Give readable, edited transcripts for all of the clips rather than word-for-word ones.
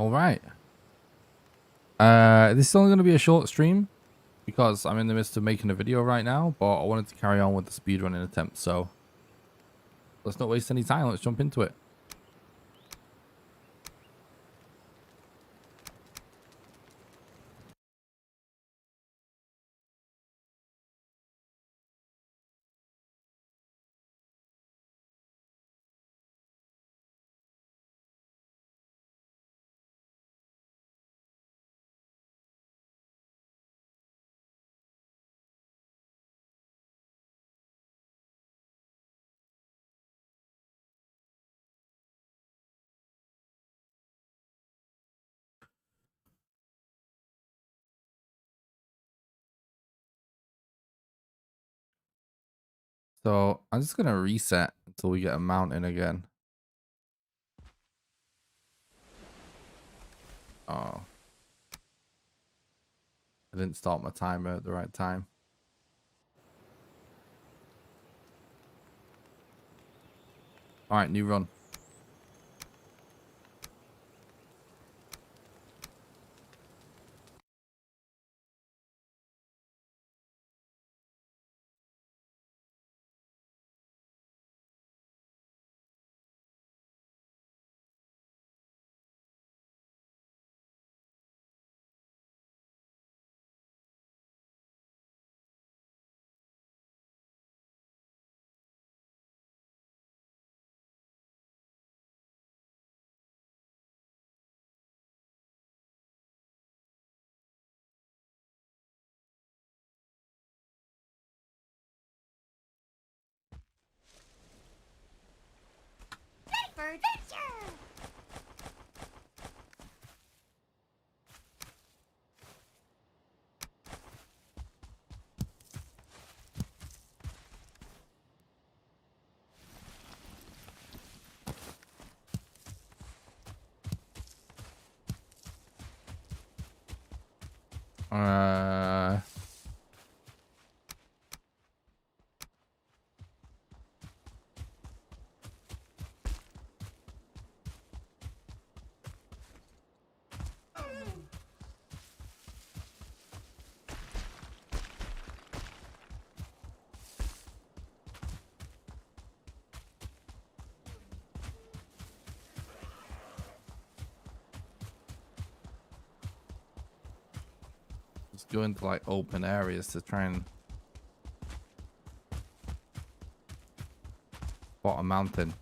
All right. This is only going to be a short stream because I'm in the midst of making a video right now, but I wanted to carry on with the speedrunning attempt. So let's not waste any time. Let's jump into it. So I'm just going to reset until we get a mountain again. Oh. I didn't start my timer at the right time. All right, new run. For adventure! Uh, Let's go into like open areas to try and spot a mountain.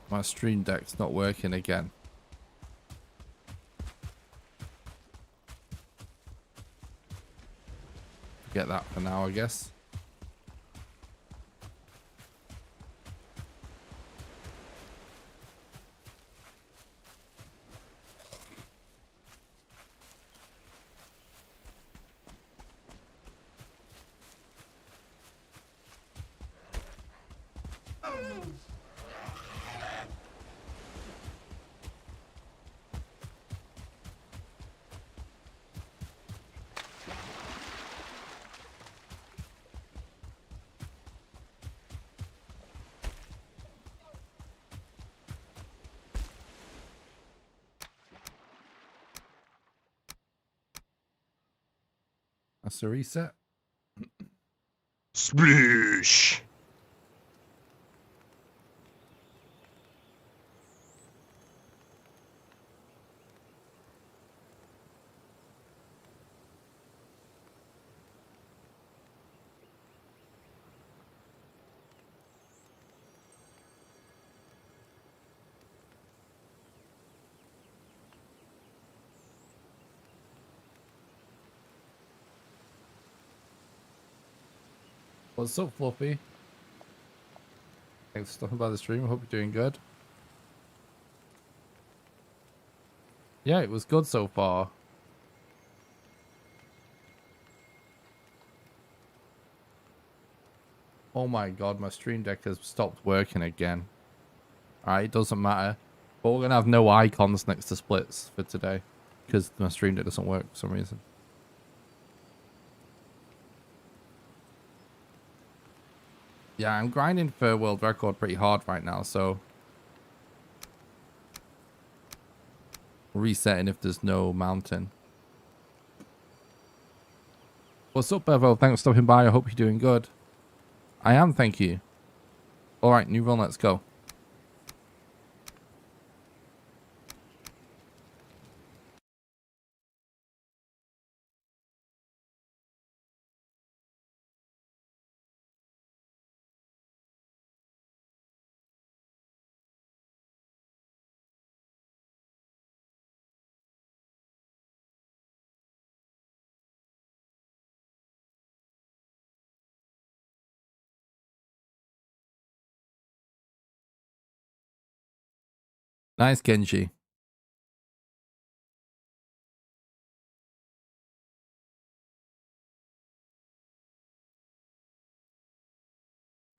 My stream deck's not working again. Forget that for now, I guess. That's a reset. Sploosh! What's up, Fluffy? Thanks for stopping by the stream. I hope you're doing good. Yeah, it was good so far. Oh my god, my stream deck has stopped working again. Alright, it doesn't matter. But we're going to have no icons next to splits for today. Because my stream deck doesn't work for some reason. Yeah, I'm grinding for world record pretty hard right now, so... resetting if there's no mountain. What's up, Bevo? Thanks for stopping by. I hope you're doing good. I am, thank you. Alright, new run, let's go. Nice, Genji.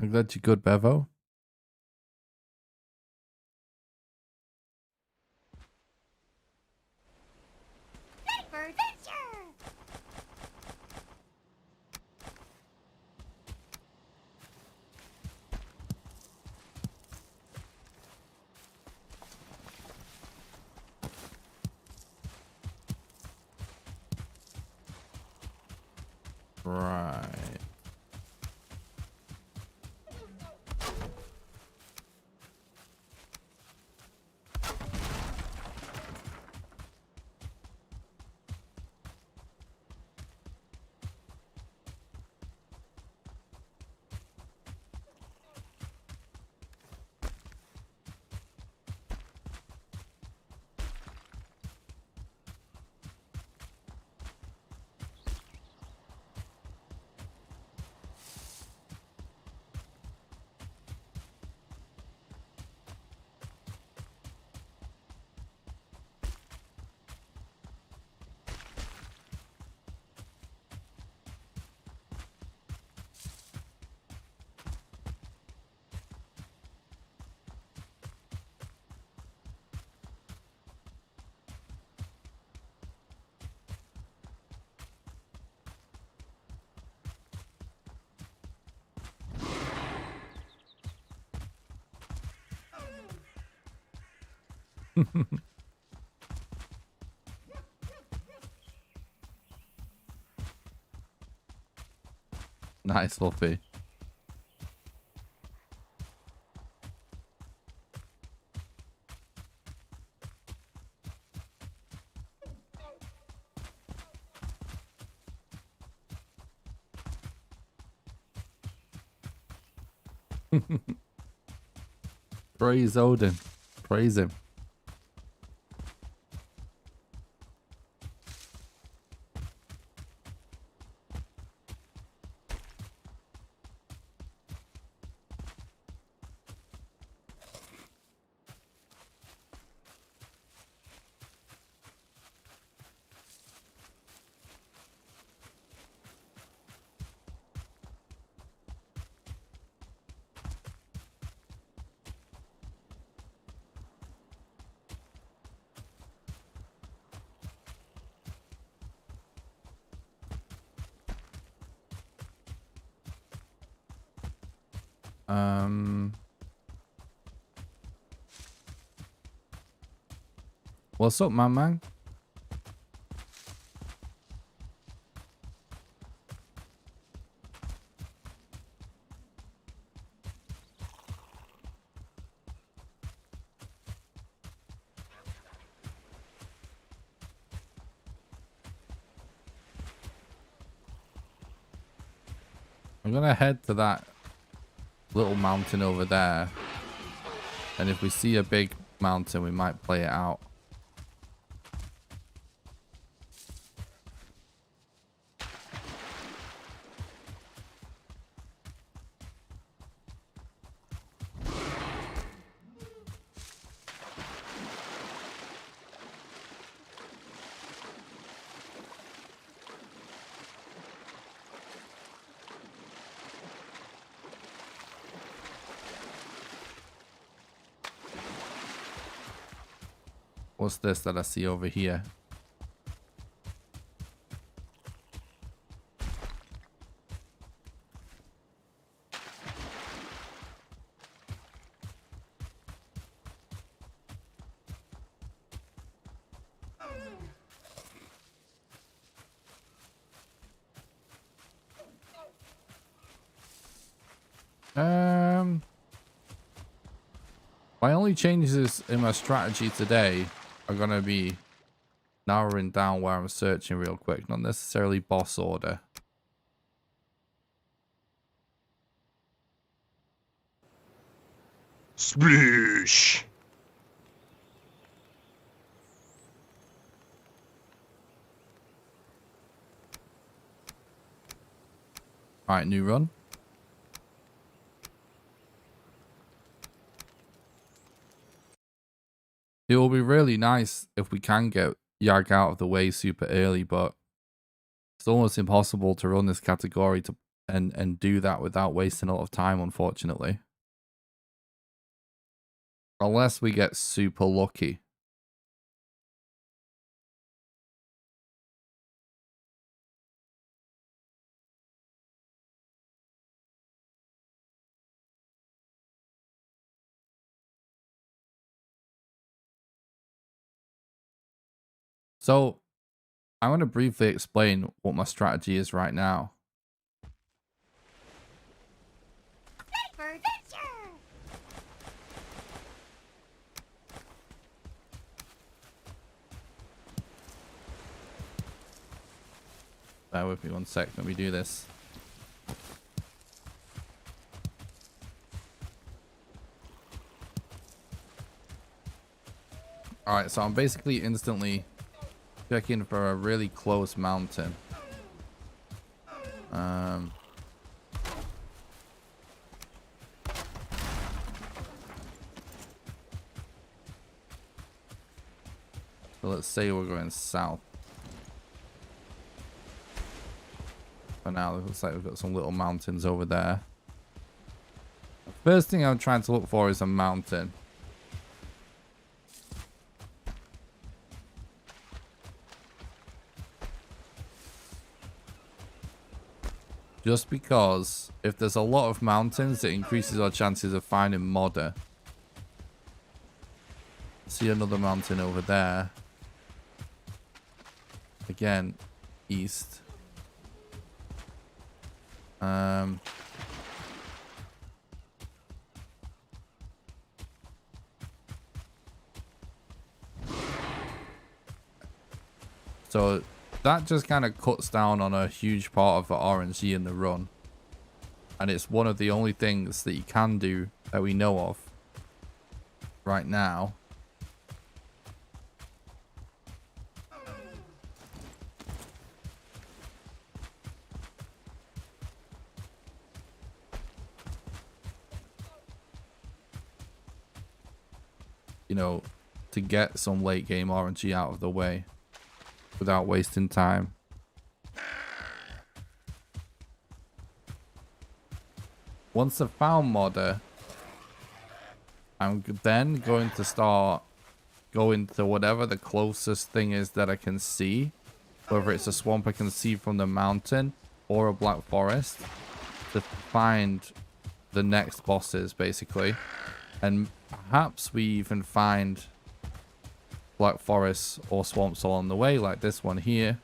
I'm glad you're good, Bevo. Ready for adventure! Right. Nice, Fluffy. Praise Odin. Praise him. What's up, man? I'm gonna head to that little mountain over there. And if we see a big mountain, we might play it out. What's this that I see over here? My only changes in my strategy today are going to be narrowing down where I'm searching real quick, not necessarily boss order. Splish! Alright, new run. It will be really nice if we can get Yag out of the way super early, but it's almost impossible to run this category to and do that without wasting a lot of time, unfortunately. Unless we get super lucky. So, I'm going to briefly explain what my strategy is right now. For adventure! Bear with me one sec, let me do this. Alright, so I'm basically instantly checking for a really close mountain. So let's say we're going south. For now, it looks like we've got some little mountains over there. The first thing I'm trying to look for is a mountain. Just because if there's a lot of mountains, it increases our chances of finding modder. See another mountain over there. Again, east. So that just kind of cuts down on a huge part of the RNG in the run. And it's one of the only things that you can do that we know of right now. You know, to get some late game RNG out of the way without wasting time. Once I've found modder, I'm then going to start going to whatever the closest thing is that I can see, whether it's a swamp I can see from the mountain or a black forest, to find the next bosses basically. And perhaps we even find black forests or swamps along the way, like this one here,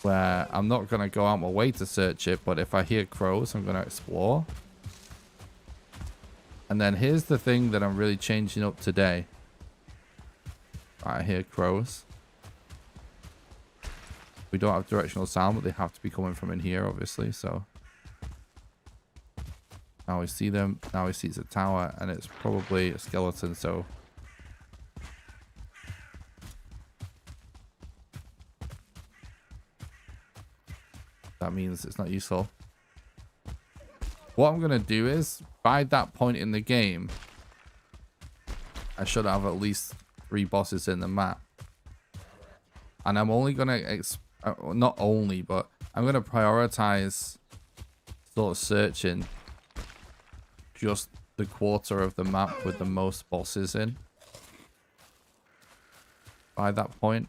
where I'm not going to go out my way to search it, but if I hear crows, I'm going to explore. And then here's the thing that I'm really changing up today. I hear crows. We don't have directional sound, but they have to be coming from in here, obviously, so... Now we see them. Now we see it's a tower, and it's probably a skeleton, so... That means it's not useful. What I'm going to do is, by that point in the game, I should have at least 3 bosses in the map. And I'm only going to... not only, but I'm going to prioritize sort of searching just the quarter of the map with the most bosses in. by that point.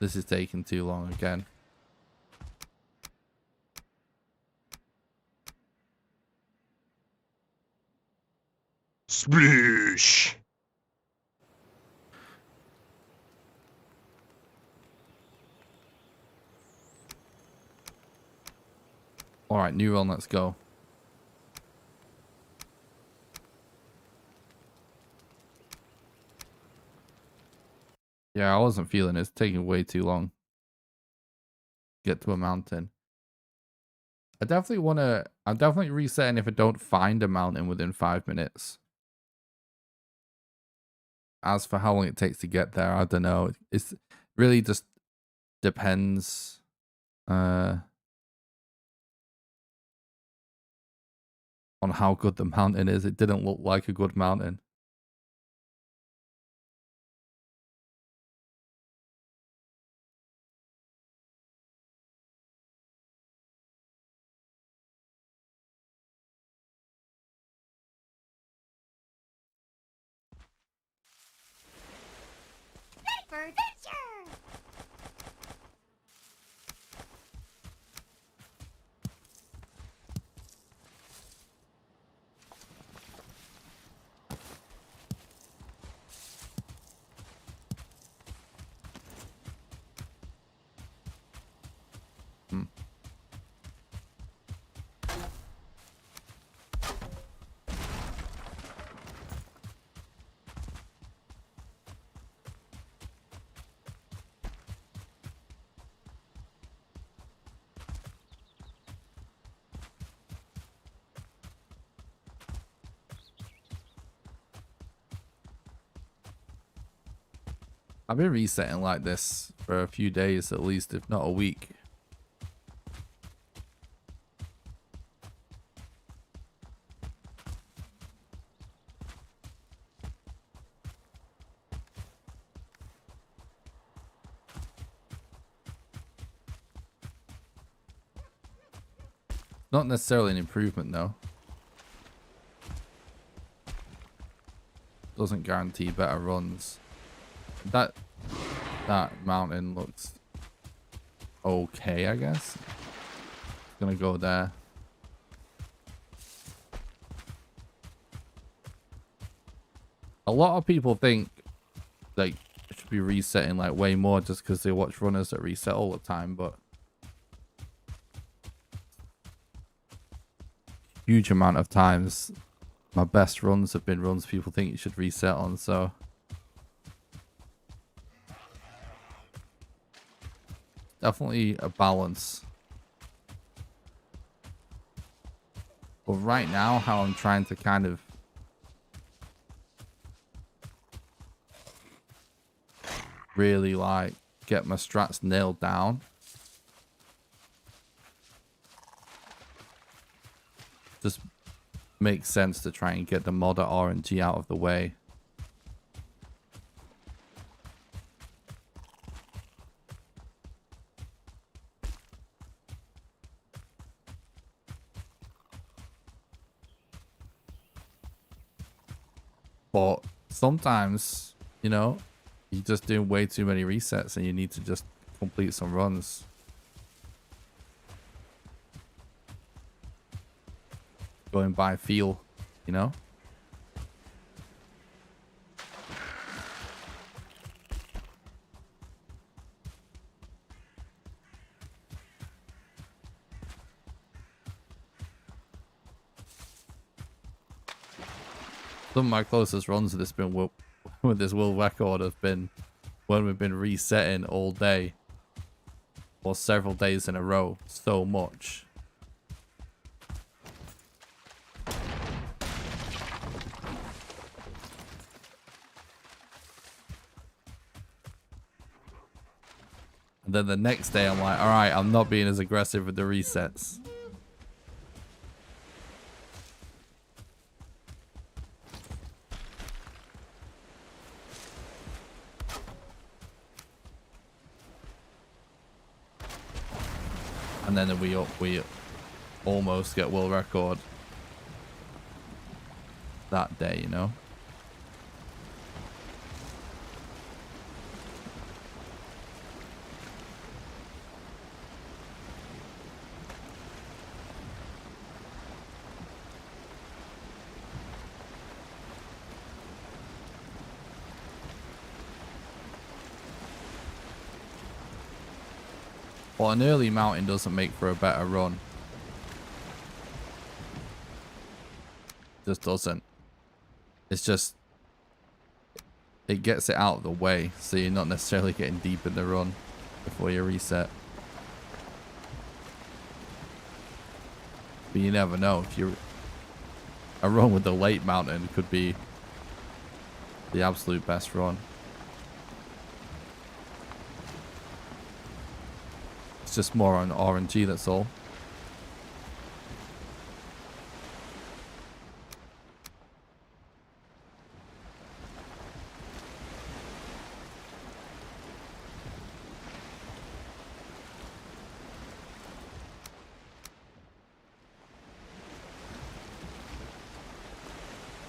This is taking too long again. Sploosh! All right, new run, let's go. Yeah, I wasn't feeling it. It's taking way too long. Get to a mountain. I'm definitely resetting if I don't find a mountain within 5 minutes. As for how long it takes to get there, I don't know. It's really just depends. On how good the mountain is. It didn't look like a good mountain. Ready for adventure! I've been resetting like this for a few days at least, if not a week. Not necessarily an improvement though. Doesn't guarantee better runs. That mountain looks okay, I guess. Gonna go there. A lot of people think like it should be resetting like way more just because they watch runners that reset all the time, but huge amount of times my best runs have been runs people think you should reset on, so definitely a balance. But right now, how I'm trying to kind of really like get my strats nailed down. Just makes sense to try and get the modder RNG out of the way. But sometimes, you know, you're just doing way too many resets and you need to just complete some runs. Going by feel, you know? Some of my closest runs to this been with this world record have been when we've been resetting all day or several days in a row so much. And then the next day I'm like, all right, I'm not being as aggressive with the resets. And then we almost get world record that day, you know? Well, an early mountain doesn't make for a better run. Just doesn't. It's just, it gets it out of the way, so you're not necessarily getting deep in the run before you reset. But you never know. If you're a run with the late mountain could be the absolute best run. It's just more on RNG, that's all.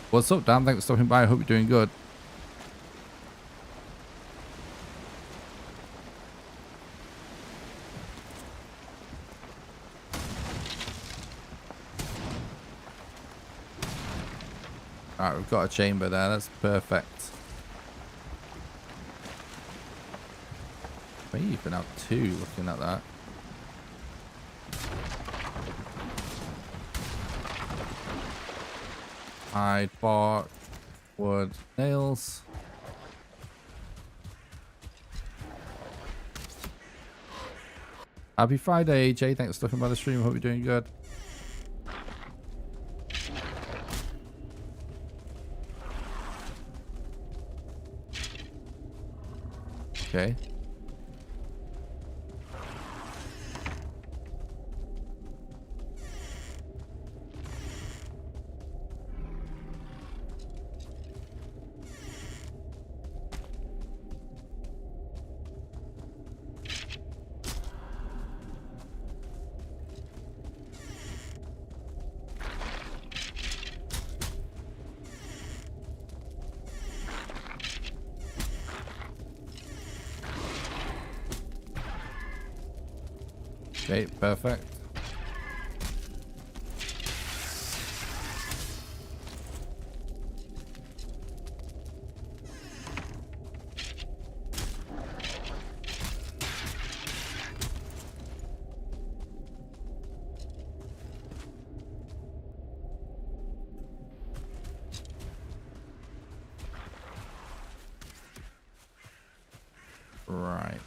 What's up, Dan? Thanks for stopping by. I hope you're doing good. Alright, we've got a chamber there. That's perfect. May even have two looking at that. Hide, bark, wood, nails. Happy Friday, AJ. Thanks for stopping by the stream. Hope you're doing good. Okay. Okay, perfect. Right.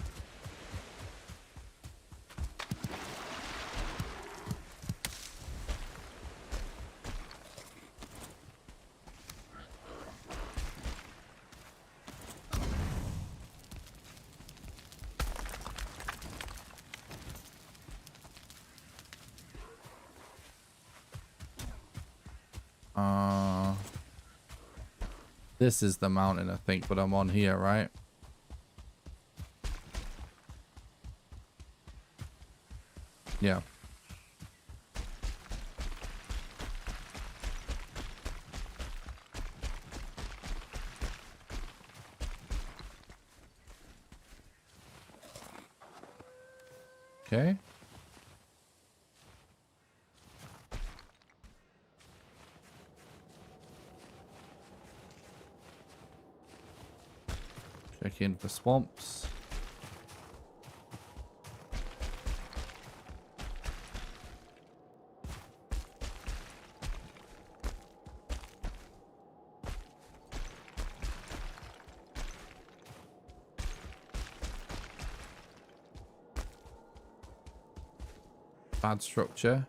This is the mountain, I think, but I'm on here, right? Yeah. Okay. Check in for swamps. Bad structure.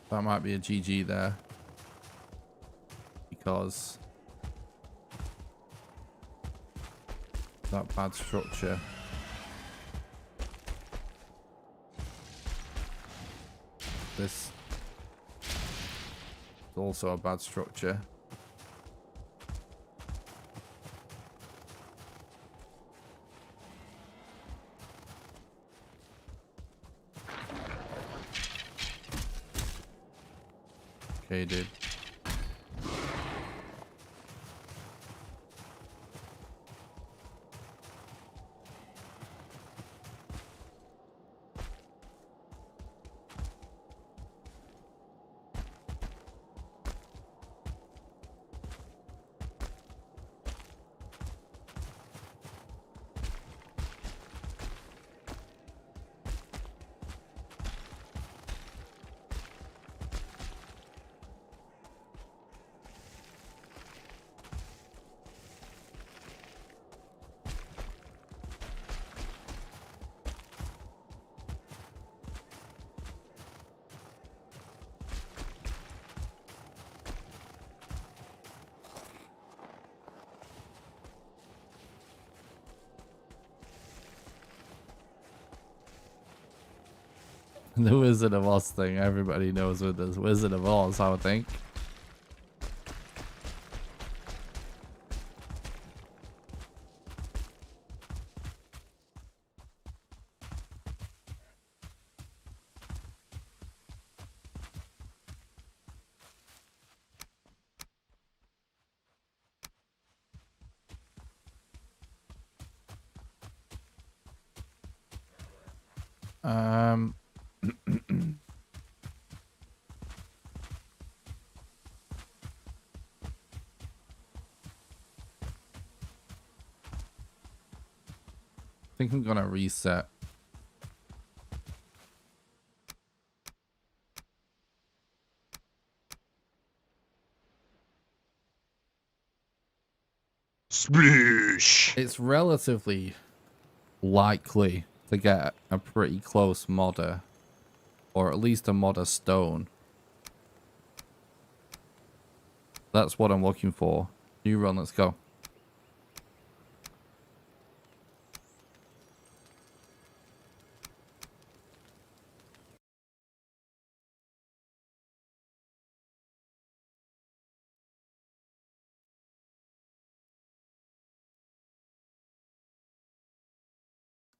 That might be a GG there. Because that bad structure. This is also a bad structure. Okay, dude. The Wizard of Oz thing, everybody knows with the Wizard of Oz, I would think. I think I'm gonna reset. Splish! It's relatively likely to get a pretty close modder, or at least a modder stone. That's what I'm looking for. New run, let's go.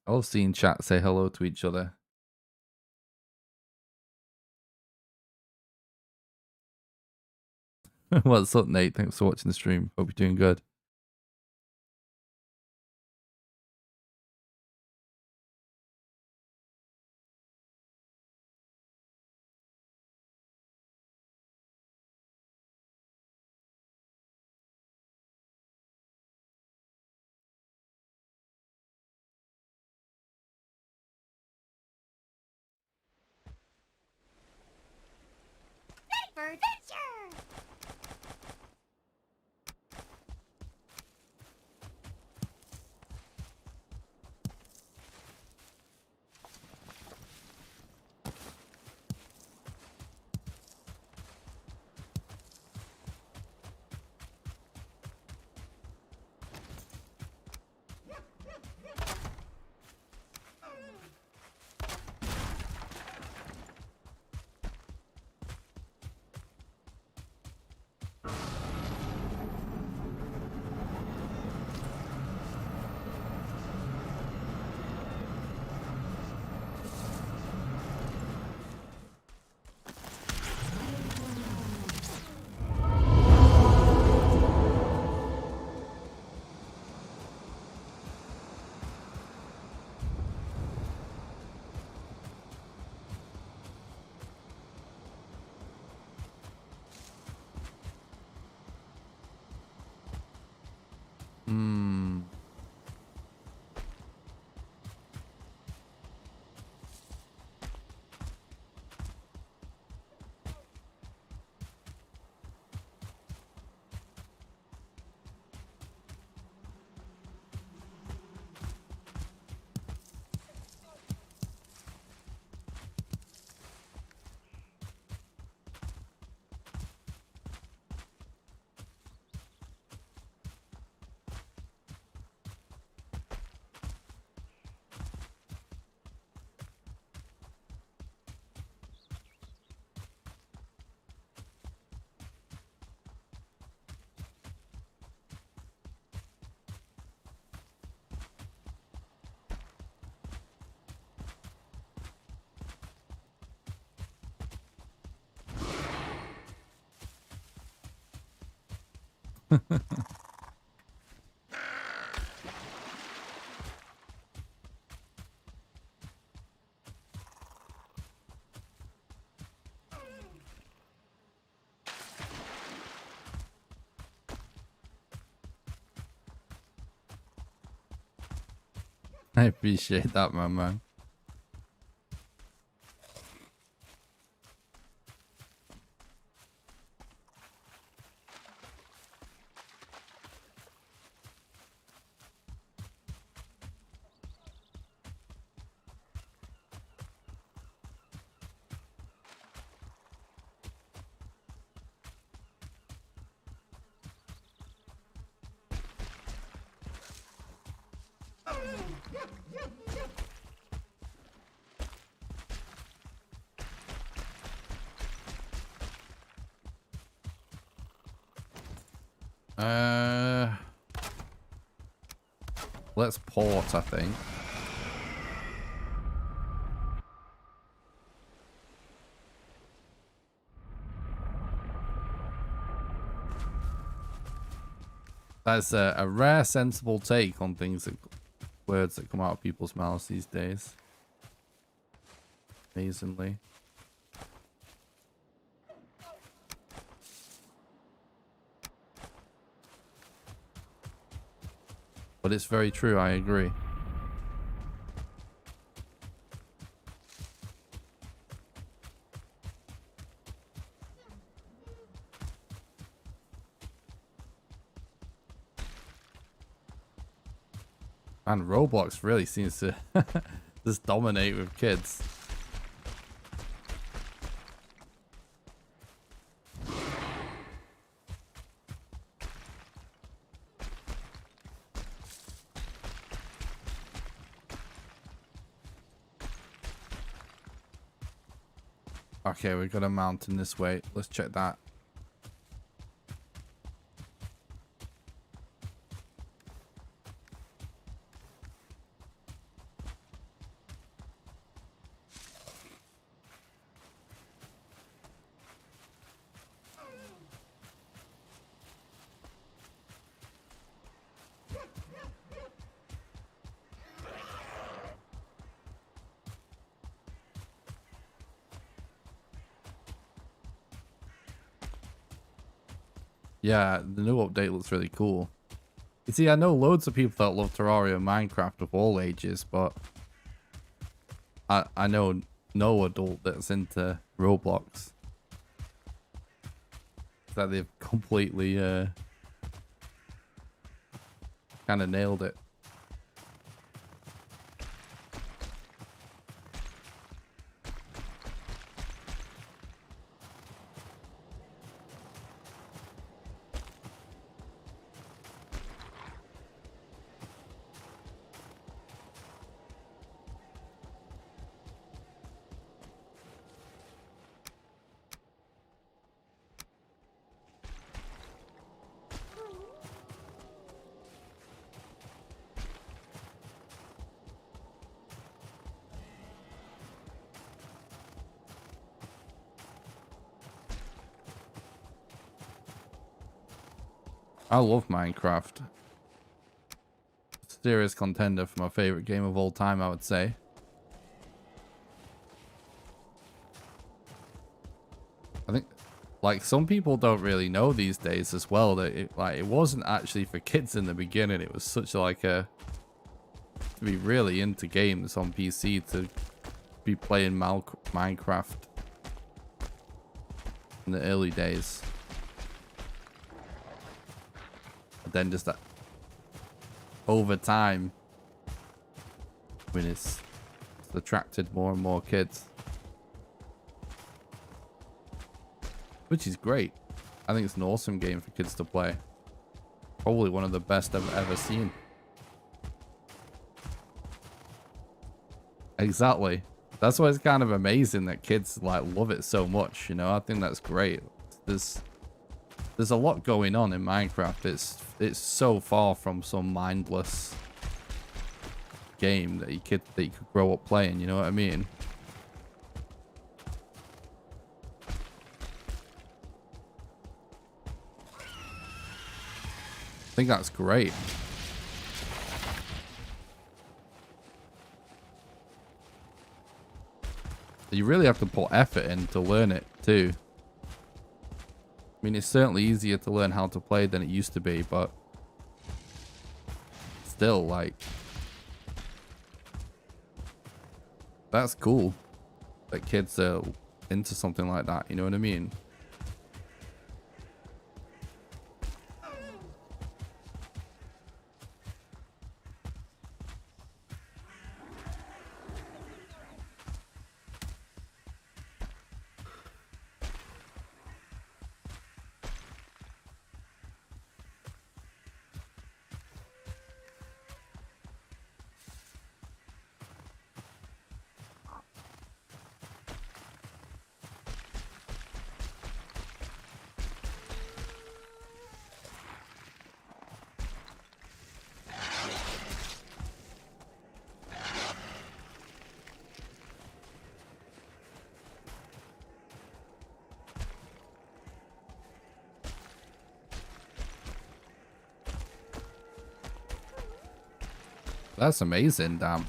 I'll see in chat, say hello to each other. What's up, Nate? Thanks for watching the stream. Hope you're doing good. Ready for adventure! I appreciate that, my man. Let's port, I think. That's a rare, sensible take on things that words that come out of people's mouths these days. Amazingly. But it's very true, I agree. And Roblox really seems to just dominate with kids. Okay, we've got a mountain this way. Let's check that. Yeah, the new update looks really cool. You see, I know loads of people that love Terraria and Minecraft of all ages, but I know no adult that's into Roblox. That they've completely kind of nailed it. I love Minecraft. Serious contender for my favorite game of all time, I would say. I think, like, some people don't really know these days as well that it wasn't actually for kids in the beginning. It was such like a to be really into games on PC to be playing Minecraft in the early days. Then just that over time, I mean, it's attracted more and more kids, which is great. I think it's an awesome game for kids to play. Probably one of the best I've ever seen. Exactly. That's why it's kind of amazing that kids like love it so much. You know, I think that's great. There's a lot going on in Minecraft. It's so far from some mindless game that you could grow up playing, you know what I mean? I think that's great. You really have to put effort in to learn it too. I mean, it's certainly easier to learn how to play than it used to be, but still, like, that's cool that kids are into something like that, you know what I mean? That's amazing, damn.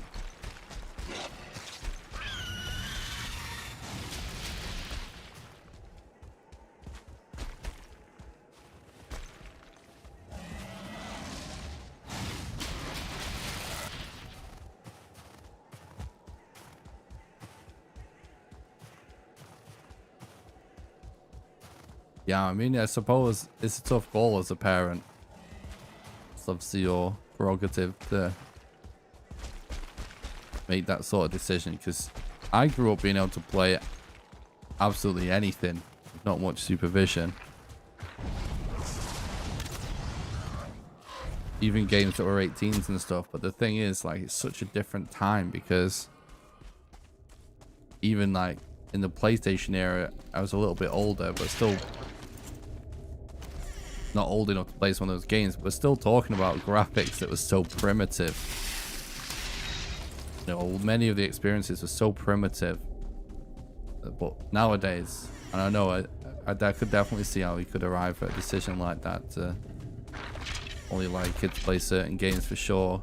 Yeah, I mean, I suppose it's a tough call as a parent. It's obviously your prerogative to make that sort of decision, because I grew up being able to play absolutely anything, not much supervision. Even games that were 18s and stuff, but the thing is, like, it's such a different time, because even like in the PlayStation era, I was a little bit older, but still not old enough to play some of those games, but still talking about graphics that was so primitive. You know, many of the experiences were so primitive. But nowadays, and I know I could definitely see how he could arrive at a decision like that to only like kids play certain games for sure.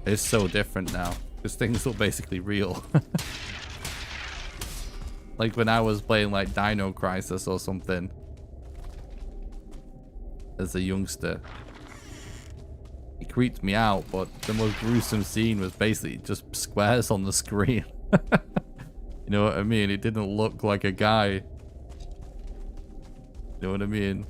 It's so different now, because things are basically real. Like when I was playing like Dino Crisis or something as a youngster, it creeped me out, but the most gruesome scene was basically just squares on the screen. You know what I mean? It didn't look like a guy. You know what I mean?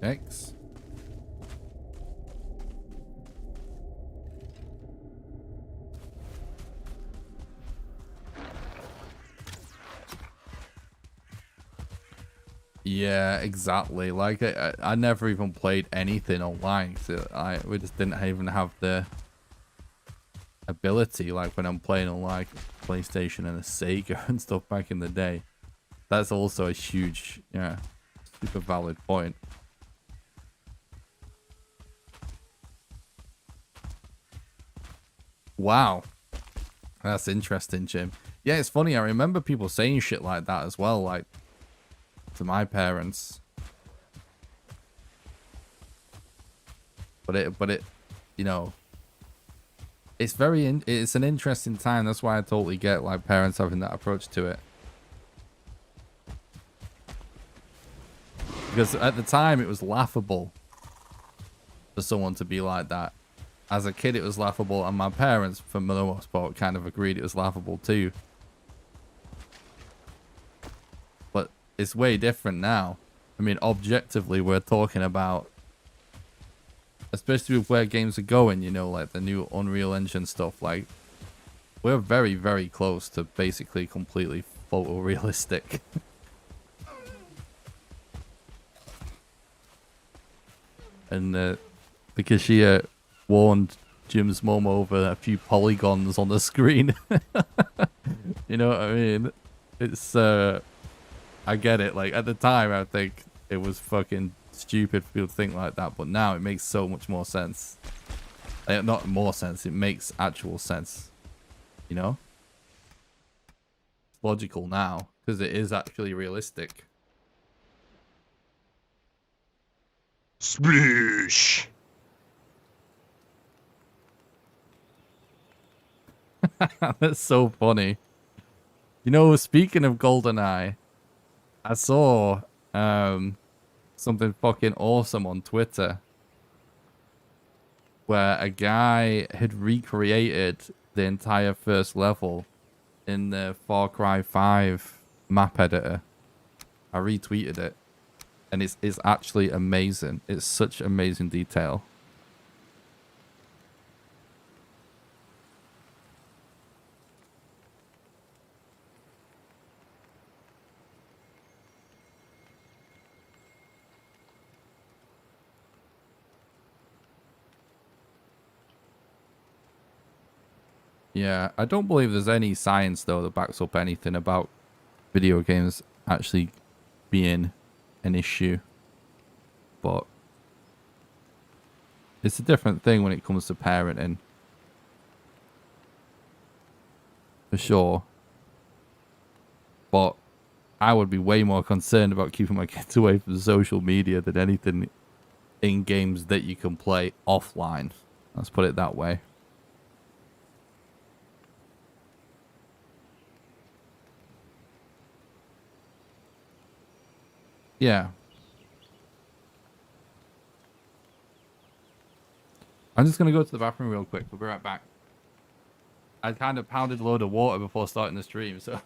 X. Yeah, exactly. Like I never even played anything online, so we just didn't even have the ability. Like when I'm playing on like PlayStation and a Sega and stuff back in the day. That's also a huge, yeah, super valid point. Wow, that's interesting, Jim. Yeah, it's funny. I remember people saying shit like that as well, like to my parents. But it, you know, it's it's an interesting time. That's why I totally get like parents having that approach to it. Because at the time it was laughable for someone to be like that. As a kid it was laughable, and my parents, for the most part, kind of agreed it was laughable too. But it's way different now. I mean, objectively, we're talking about, especially with where games are going, you know, like the new Unreal Engine stuff, like, we're very, very close to basically completely photorealistic. And the cashier warned Jim's mum over a few polygons on the screen. You know what I mean? It's I get it. Like at the time, I think it was fucking stupid for people to think like that, but now it makes so much more sense. Not more sense. It makes actual sense. You know, it's logical now because it is actually realistic. Sploosh. That's so funny. You know, speaking of GoldenEye, I saw something fucking awesome on Twitter where a guy had recreated the entire first level in the Far Cry 5 map editor. I retweeted it, and it's actually amazing. It's such amazing detail. Yeah, I don't believe there's any science, though, that backs up anything about video games actually being an issue. But it's a different thing when it comes to parenting. For sure. But I would be way more concerned about keeping my kids away from social media than anything in games that you can play offline. Let's put it that way. Yeah. I'm just going to go to the bathroom real quick. We'll be right back. I kind of pounded a load of water before starting the stream, so...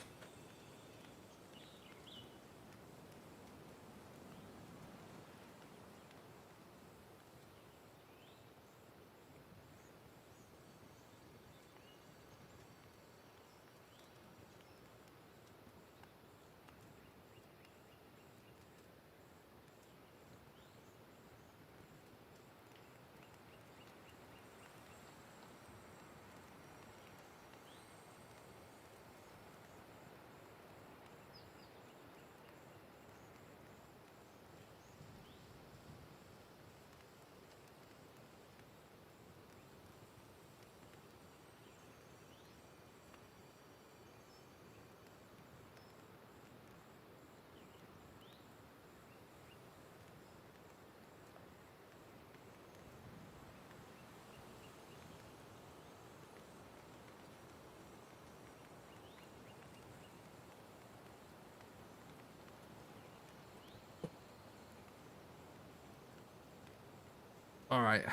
Alright.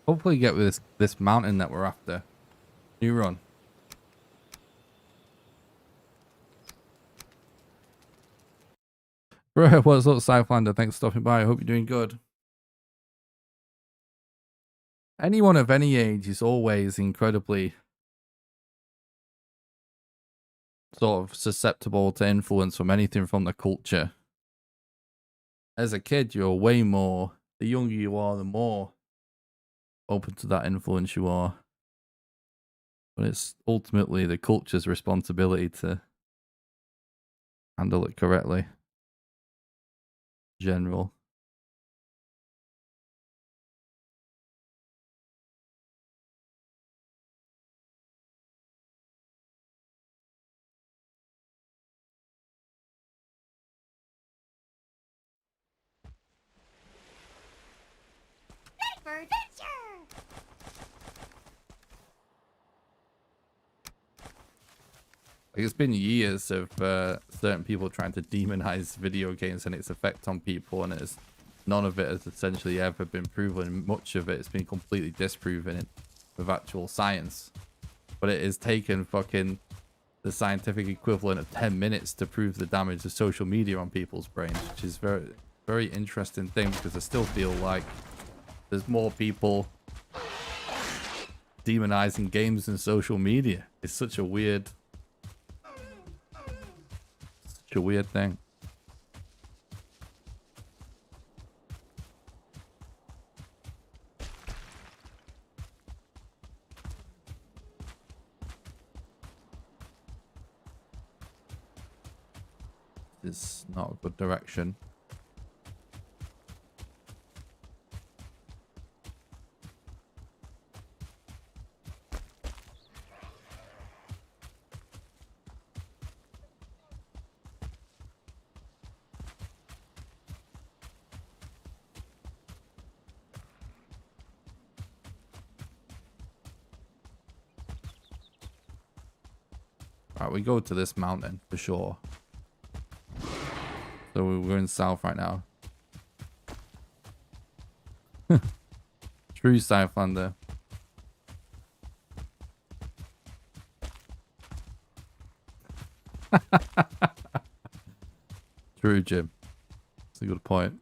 Hopefully get with this mountain that we're after. You run. Bro, what's up, Scyflander? Thanks for stopping by. I hope you're doing good. Anyone of any age is always incredibly sort of susceptible to influence from anything from the culture. As a kid, you're way more, the younger you are, the more open to that influence you are. But it's ultimately the culture's responsibility to handle it correctly. General. Ready for adventure! Like, it's been years of certain people trying to demonize video games and its effect on people, and it's none of it has essentially ever been proven. Much of it has been completely disproven with actual science. But it has taken fucking the scientific equivalent of 10 minutes to prove the damage of social media on people's brains, which is very, very interesting thing, because I still feel like there's more people demonizing games than social media. It's such a weird thing. is not a good direction. Alright, we go to this mountain for sure. So we're going south right now. True Southlander. True, Jim. That's a good point.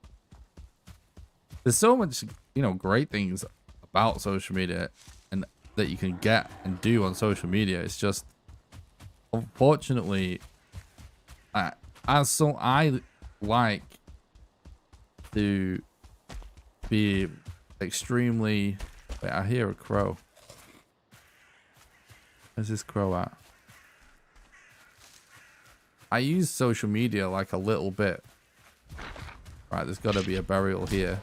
There's so much, you know, great things about social media and that you can get and do on social media. It's just, unfortunately, I like to be extremely. Wait, I hear a crow. Where's this crow at? I use social media like a little bit. Right, there's got to be a burial here.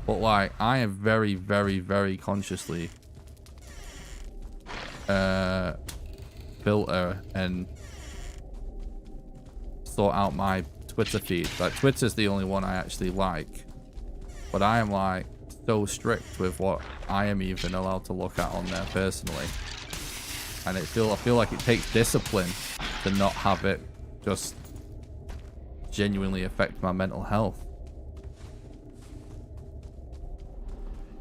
But like, I am very, very, very consciously filter and sort out my Twitter feed. Like, Twitter's the only one I actually like. But I am like so strict with what I am even allowed to look at on there personally. And I feel like it takes discipline to not have it just genuinely affect my mental health.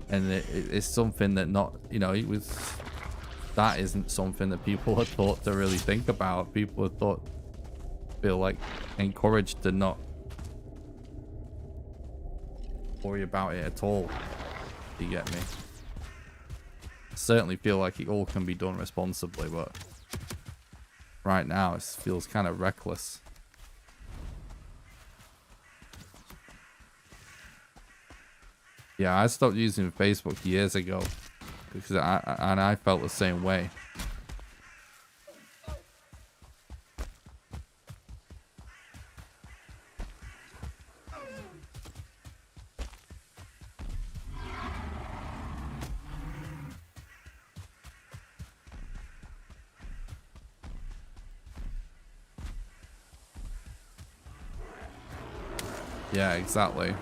And it's something that not, you know, that isn't something that people are taught to really think about. People are feel like encouraged to not worry about it at all. You get me? I certainly feel like it all can be done responsibly, but right now it feels kind of reckless. Yeah, I stopped using Facebook years ago because I felt the same way. Yeah, exactly.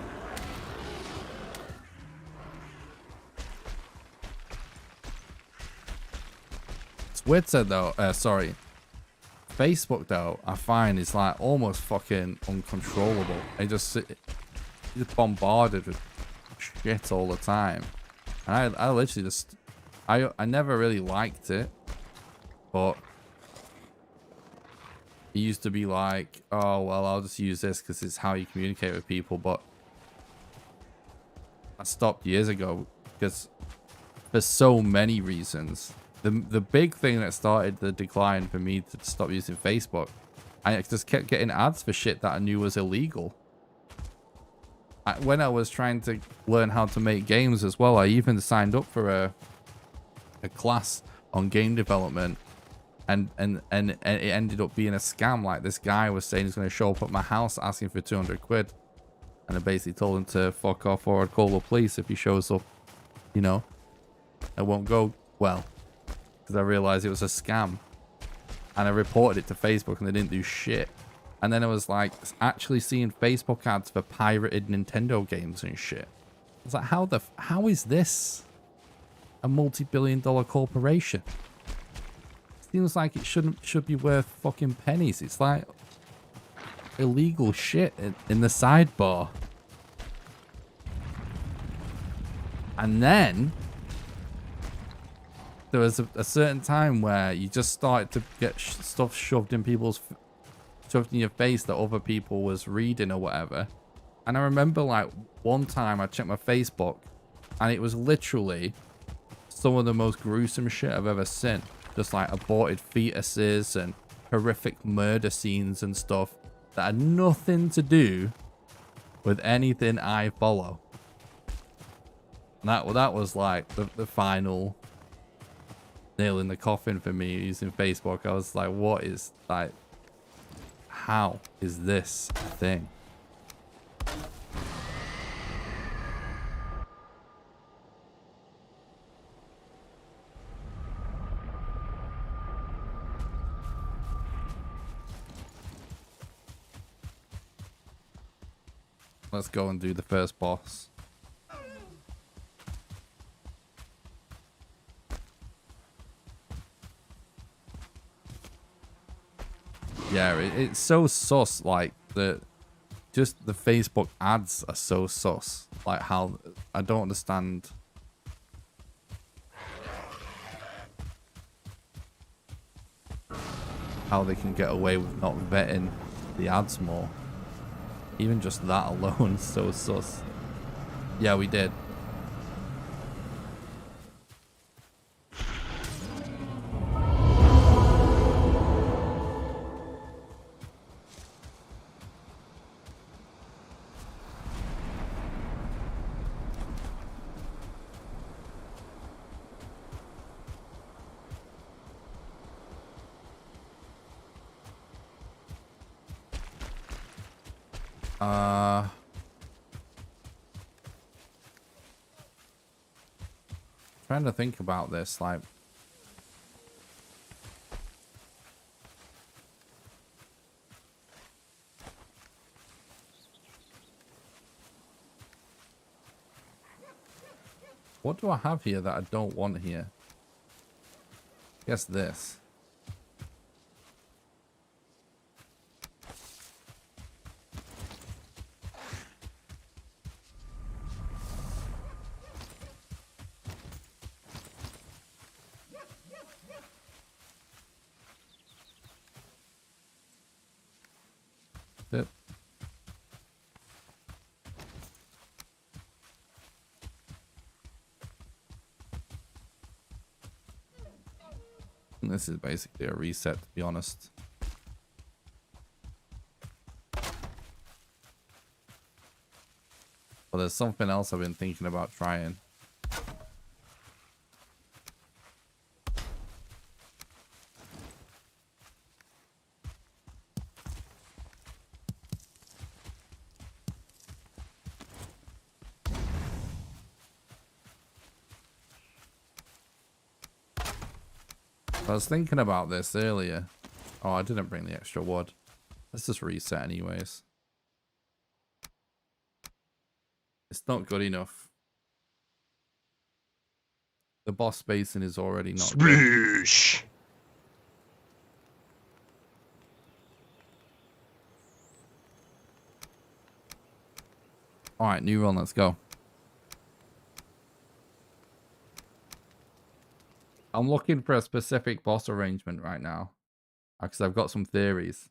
Twitter though, sorry, Facebook though, I find is like almost fucking uncontrollable. You're just bombarded with shit all the time, and I literally just, I never really liked it, but it used to be like, oh well, I'll just use this because it's how you communicate with people, but I stopped years ago because for so many reasons. The big thing that started the decline for me to stop using Facebook, I just kept getting ads for shit that I knew was illegal. When I was trying to learn how to make games as well, I even signed up for a class on game development, and it ended up being a scam. Like, this guy was saying he's going to show up at my house asking for 200 quid, and I basically told him to fuck off or I'd call the police if he shows up. You know, it won't go well. Because I realized it was a scam, and I reported it to Facebook and they didn't do shit. And then I was like actually seeing Facebook ads for pirated Nintendo games and shit. I was like, how is this a multi-billion-dollar corporation? Seems like it should be worth fucking pennies. It's like illegal shit in the sidebar. And then there was a certain time where you just started to get stuff shoved in your face that other people was reading or whatever. And I remember like one time I checked my Facebook and it was literally some of the most gruesome shit I've ever seen. Just like aborted fetuses and horrific murder scenes and stuff that had nothing to do with anything I follow. And that was like the final nail in the coffin for me using Facebook. I was like, what is, like, How is this a thing? Let's go and do the first boss. Yeah, it's so sus. Like just the Facebook ads are so sus. Like how I don't understand. How they can get away with not vetting the ads more. Even just that alone is so sus. Yeah, we did. Trying to think about this, like, what do I have here that I don't want here? Guess this. Yep. This is basically a reset, to be honest. But there's something else I've been thinking about trying. I was thinking about this earlier. Oh, I didn't bring the extra wood. Let's just reset anyways. It's not good enough. The boss spacing is already not good. Sploosh. Alright, new run, let's go. I'm looking for a specific boss arrangement right now. Because I've got some theories.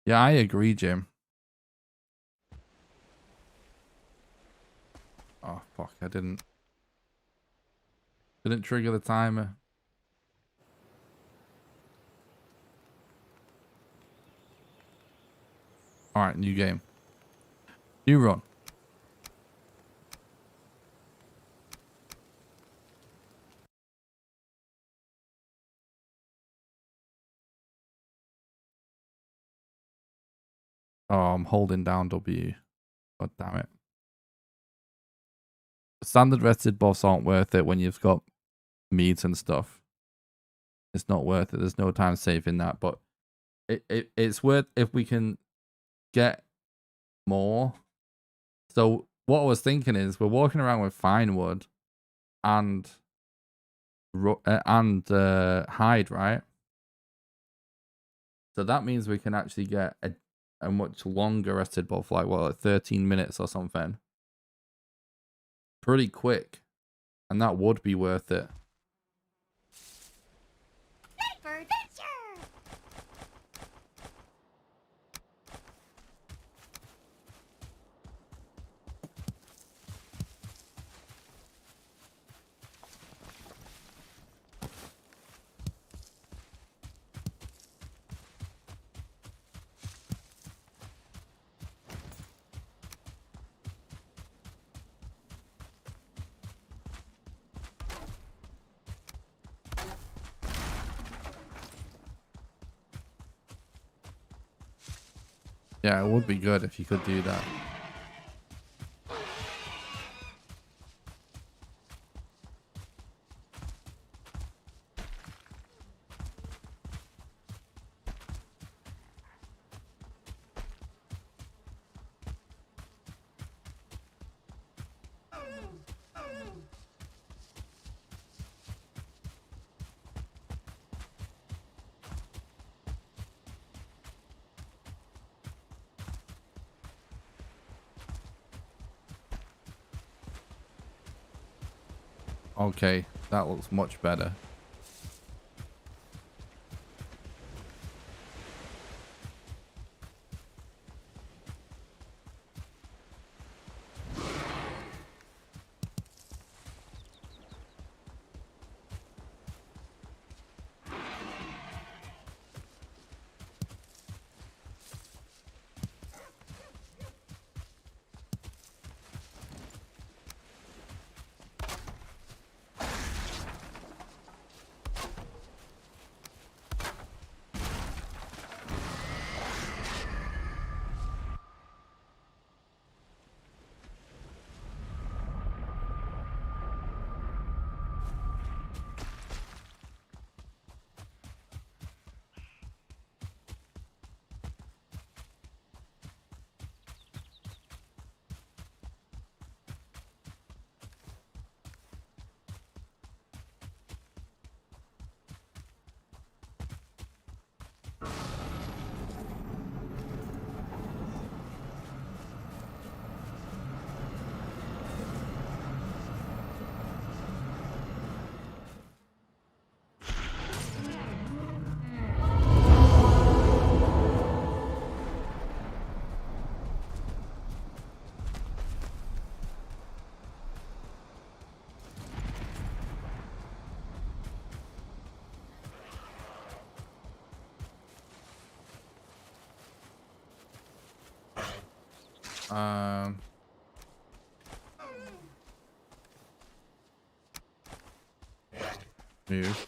Yeah, I agree, Jim. Oh, fuck, I didn't trigger the timer. Alright, new game. New run. Oh, I'm holding down W. God damn it. Standard rested boss aren't worth it when you've got meat and stuff. It's not worth it. There's no time saving that, but it's worth if we can get more. So what I was thinking is we're walking around with fine wood and hide, right? So that means we can actually get a much longer rested buff, like what, like 13 minutes or something. Pretty quick. And that would be worth it. Yeah, it would be good if you could do that. Okay, that looks much better. Move.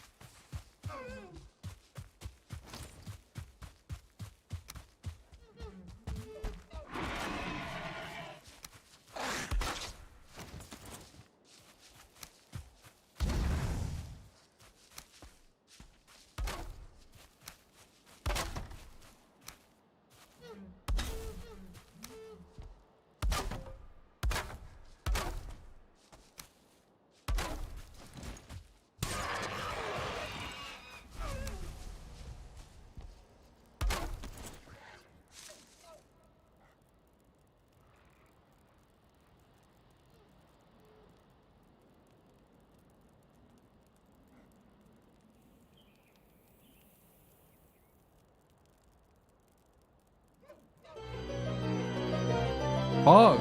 Fuck.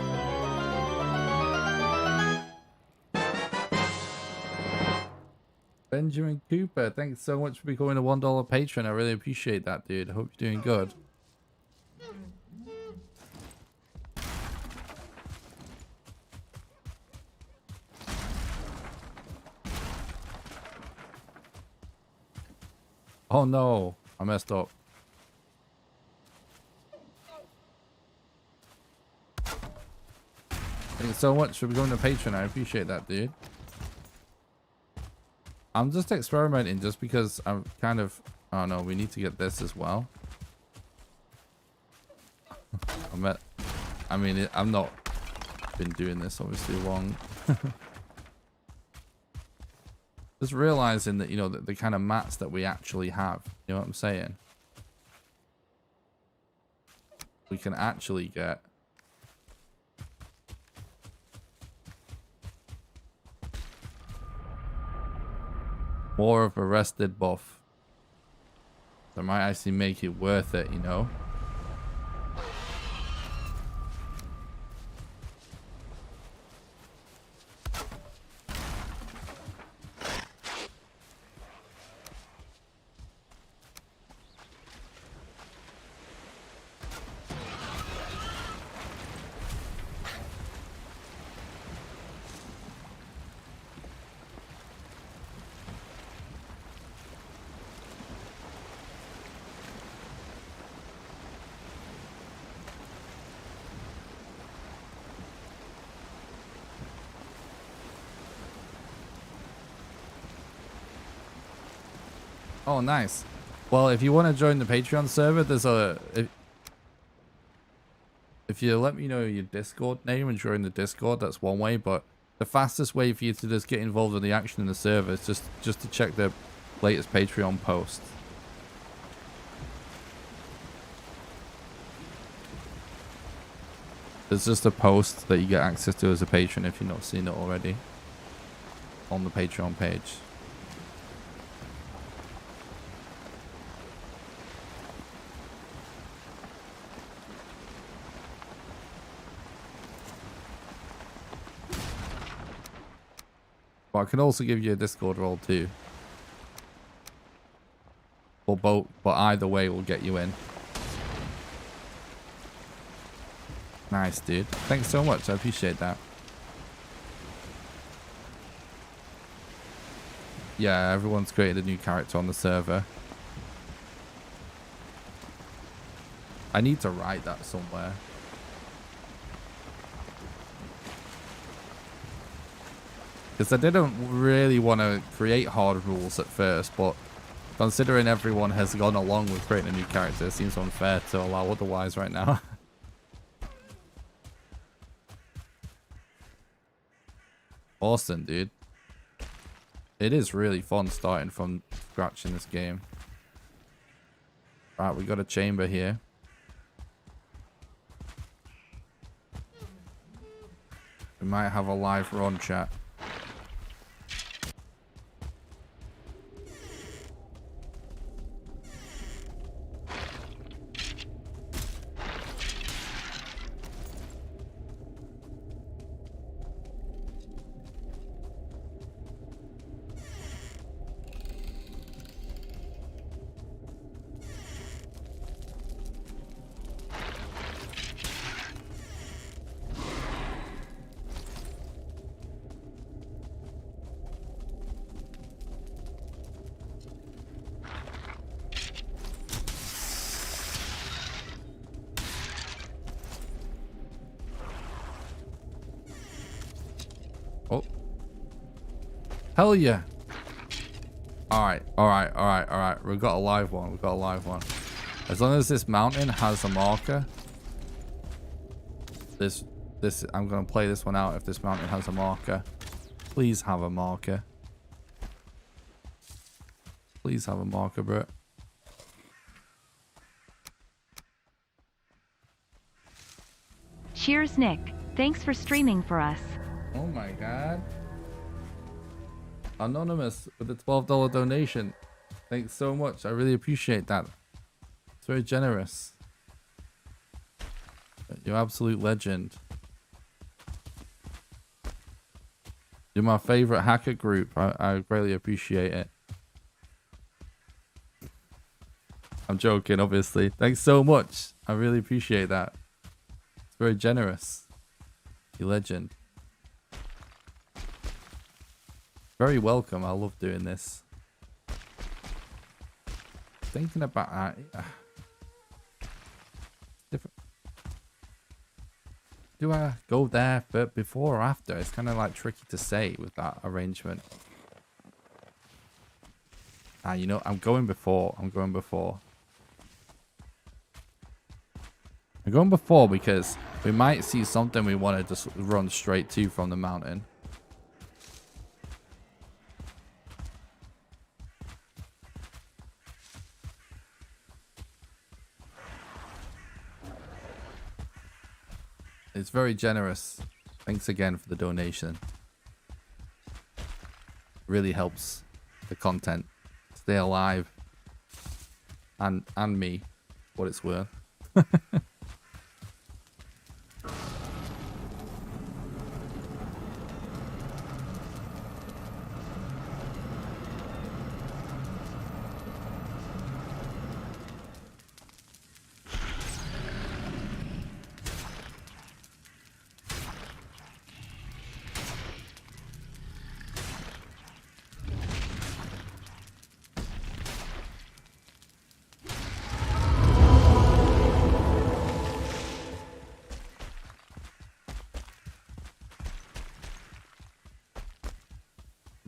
Benjamin Cooper, thanks so much for becoming a $1 patron. I really appreciate that, dude. I hope you're doing good. Oh no, I messed up. Thanks so much for becoming a patron. I appreciate that, dude. I'm just experimenting just because I'm kind of... Oh no, we need to get this as well. I've not been doing this obviously long. Just realizing that, you know, the kind of mats that we actually have. You know what I'm saying? We can actually get... more of a rested buff. That might actually make it worth it, you know? Oh, nice. Well, if you want to join the Patreon server, there's a... If you let me know your Discord name and join the Discord, that's one way. But the fastest way for you to just get involved in the action in the server is just to check the latest Patreon post. There's just a post that you get access to as a patron if you've not seen it already on the Patreon page. But I can also give you a Discord role too. But either way will get you in. Nice, dude. Thanks so much. I appreciate that. Yeah, everyone's created a new character on the server. I need to write that somewhere. Because I didn't really want to create hard rules at first, but considering everyone has gone along with creating a new character, it seems unfair to allow otherwise right now. Awesome, dude. It is really fun starting from scratch in this game. Right, we got a chamber here. We might have a live run, chat. Oh. Hell yeah. Alright. We've got a live one. As long as this mountain has a marker. I'm going to play this one out if this mountain has a marker. Please have a marker. Please have a marker, bro. Cheers, Nick. Thanks for streaming for us. Oh my god. Anonymous with a $12 donation. Thanks so much. I really appreciate that. It's very generous. You're absolute legend. You're my favorite hacker group. I greatly appreciate it. I'm joking, obviously. Thanks so much. I really appreciate that. It's very generous. You legend. Very welcome. I love doing this. Thinking about that. Different. Do I go there but before or after? It's kind of like tricky to say with that arrangement. You know, I'm going before. I'm going before because we might see something we want to just run straight to from the mountain. It's very generous. Thanks again for the donation. Really helps the content stay alive. And me, what it's worth.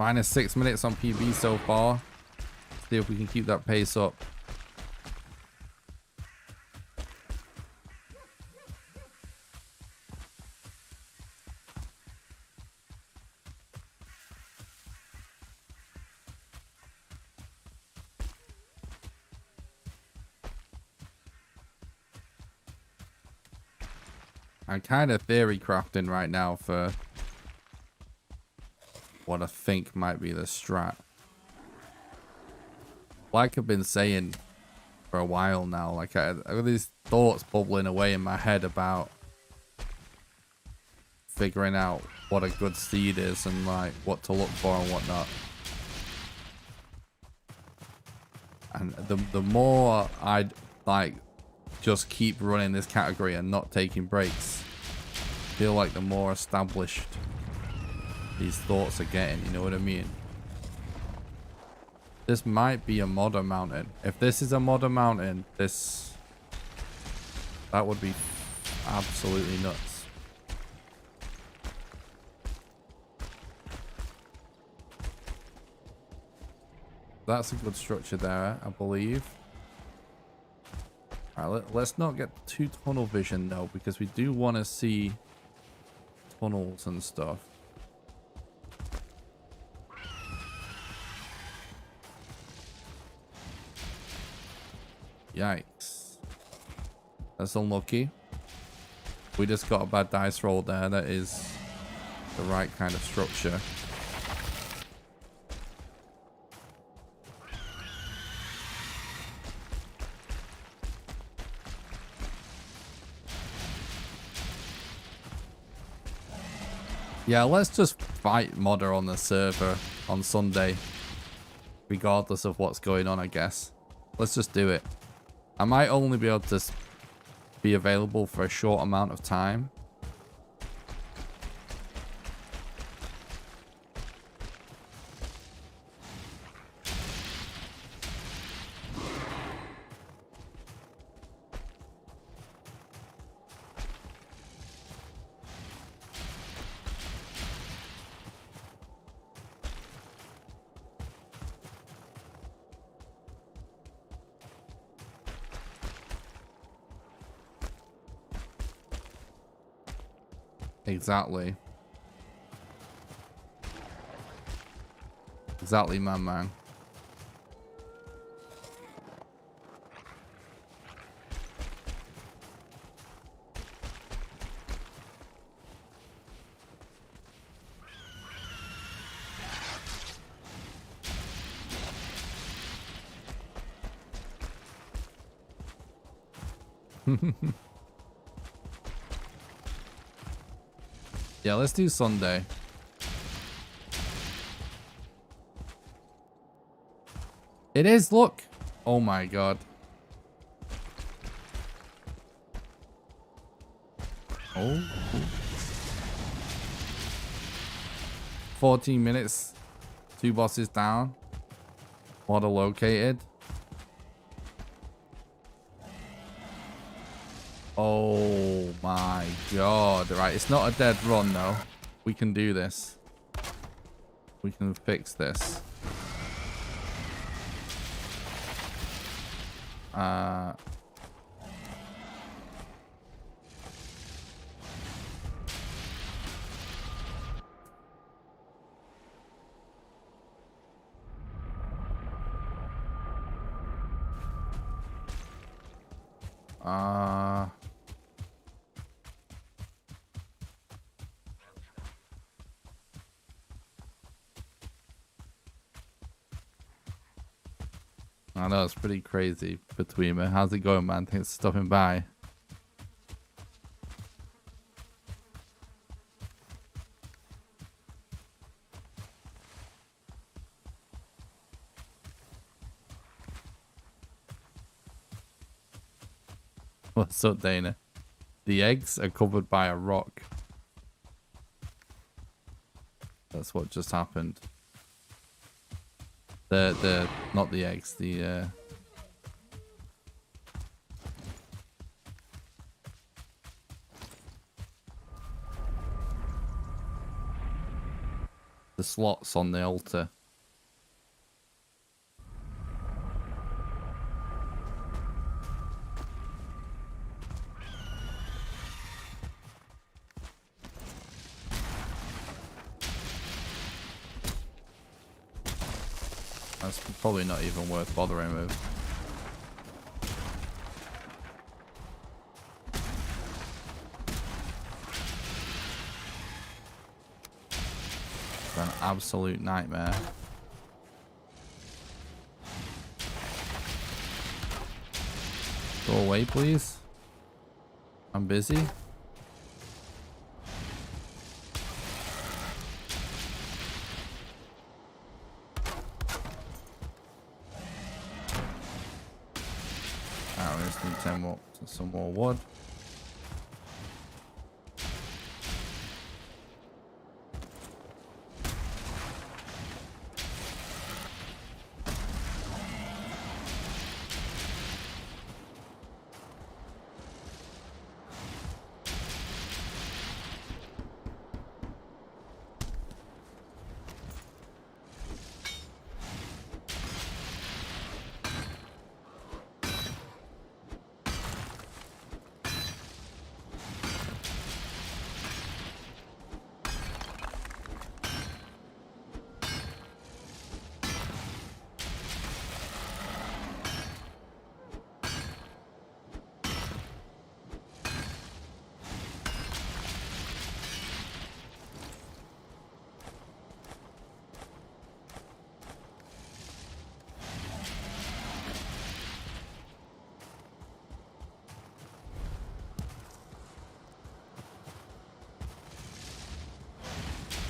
-6 minutes on PB so far. See if we can keep that pace up. I'm kind of theory crafting right now for what I think might be the strat. Like I've been saying for a while now, like I have these thoughts bubbling away in my head about figuring out what a good seed is and like what to look for and whatnot. And the more I like just keep running this category and not taking breaks, I feel like the more established these thoughts are getting, you know what I mean? This might be a modder mountain. If this is a modder mountain, that would be absolutely nuts. That's a good structure there, I believe. Alright, let's not get too tunnel vision though, because we do want to see tunnels and stuff. Yikes. That's unlucky. We just got a bad dice roll there. That is the right kind of structure. Yeah, let's just fight modder on the server on Sunday, regardless of what's going on, I guess. Let's just do it. I might only be able to be available for a short amount of time. Exactly. Exactly, my man. Yeah, let's do Sunday. It is, look. Oh my god. Oh. 14 minutes. 2 bosses down. Model located. Oh my god. Right, it's not a dead run though. We can do this. We can fix this. I know, it's pretty crazy between me. How's it going, man? Thanks for stopping by. What's up, Dana? The eggs are covered by a rock. That's what just happened. The not the eggs, the slots on the altar. That's probably not even worth bothering with. It's an absolute nightmare. Go away, please. I'm busy. I just need 10 more, some more wood.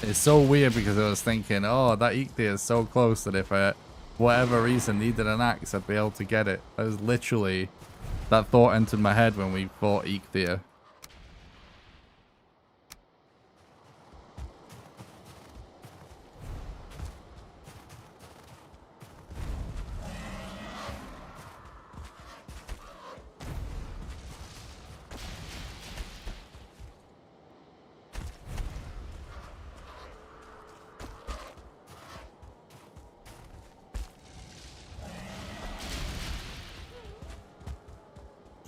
It's so weird because I was thinking, oh, that Ichthyer is so close that if I, for whatever reason, needed an axe, I'd be able to get it. That was literally, that thought entered my head when we fought Ichthyer.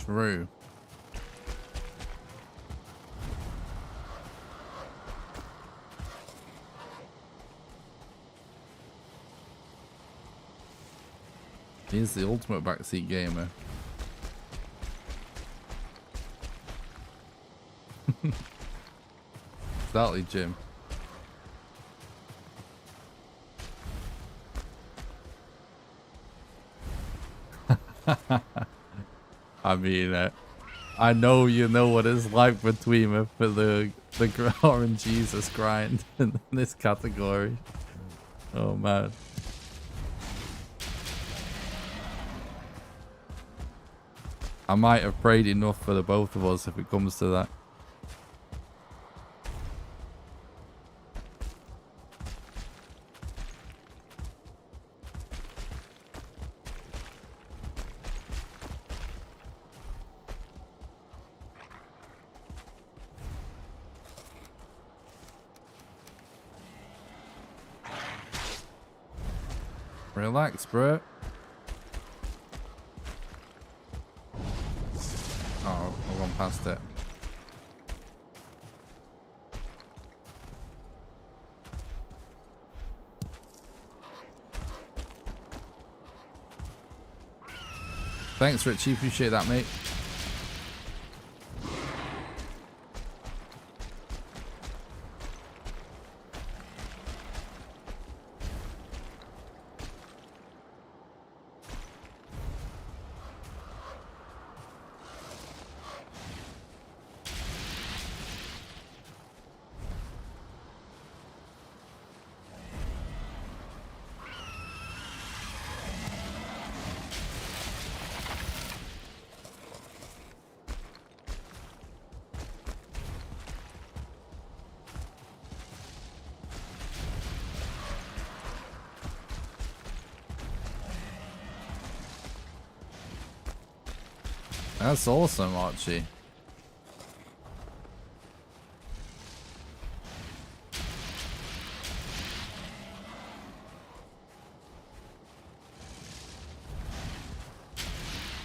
True. He's the ultimate backseat gamer. Exactly, Jim. I mean, I know you know what it's like between me for the orange Jesus grind in this category. Oh man. I might have prayed enough for the both of us if it comes to that. Relax, bro. Oh, I've gone past it. Thanks, Richie. Appreciate that, mate. That's awesome, Archie.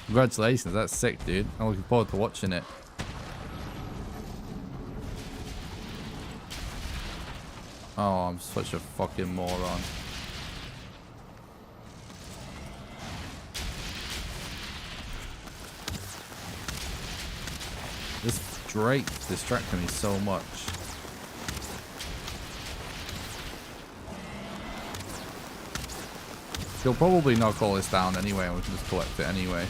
Congratulations, that's sick, dude. I'm looking forward to watching it. Oh, I'm such a fucking moron. This Drake's distracting me so much. She'll probably knock all this down anyway, and we can just collect it anyway.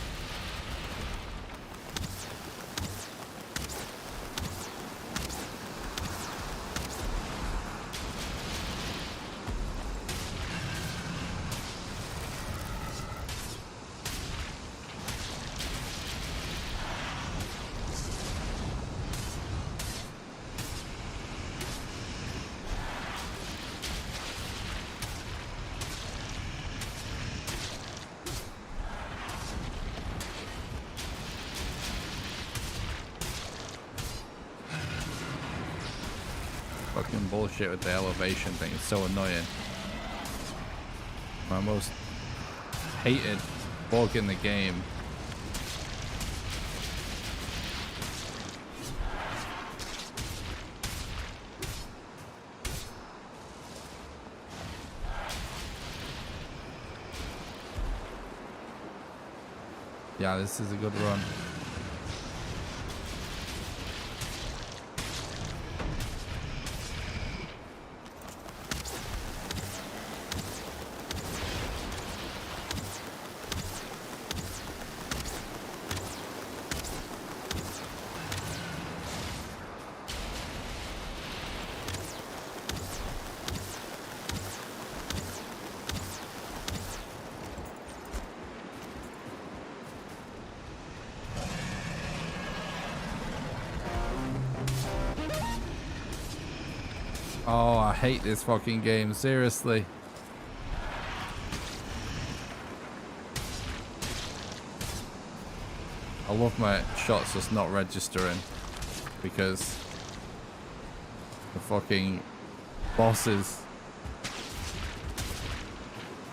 Fucking bullshit with the elevation thing. It's so annoying. My most hated bug in the game. Yeah, this is a good run. Oh, I hate this fucking game, seriously. I love my shots just not registering because the fucking boss is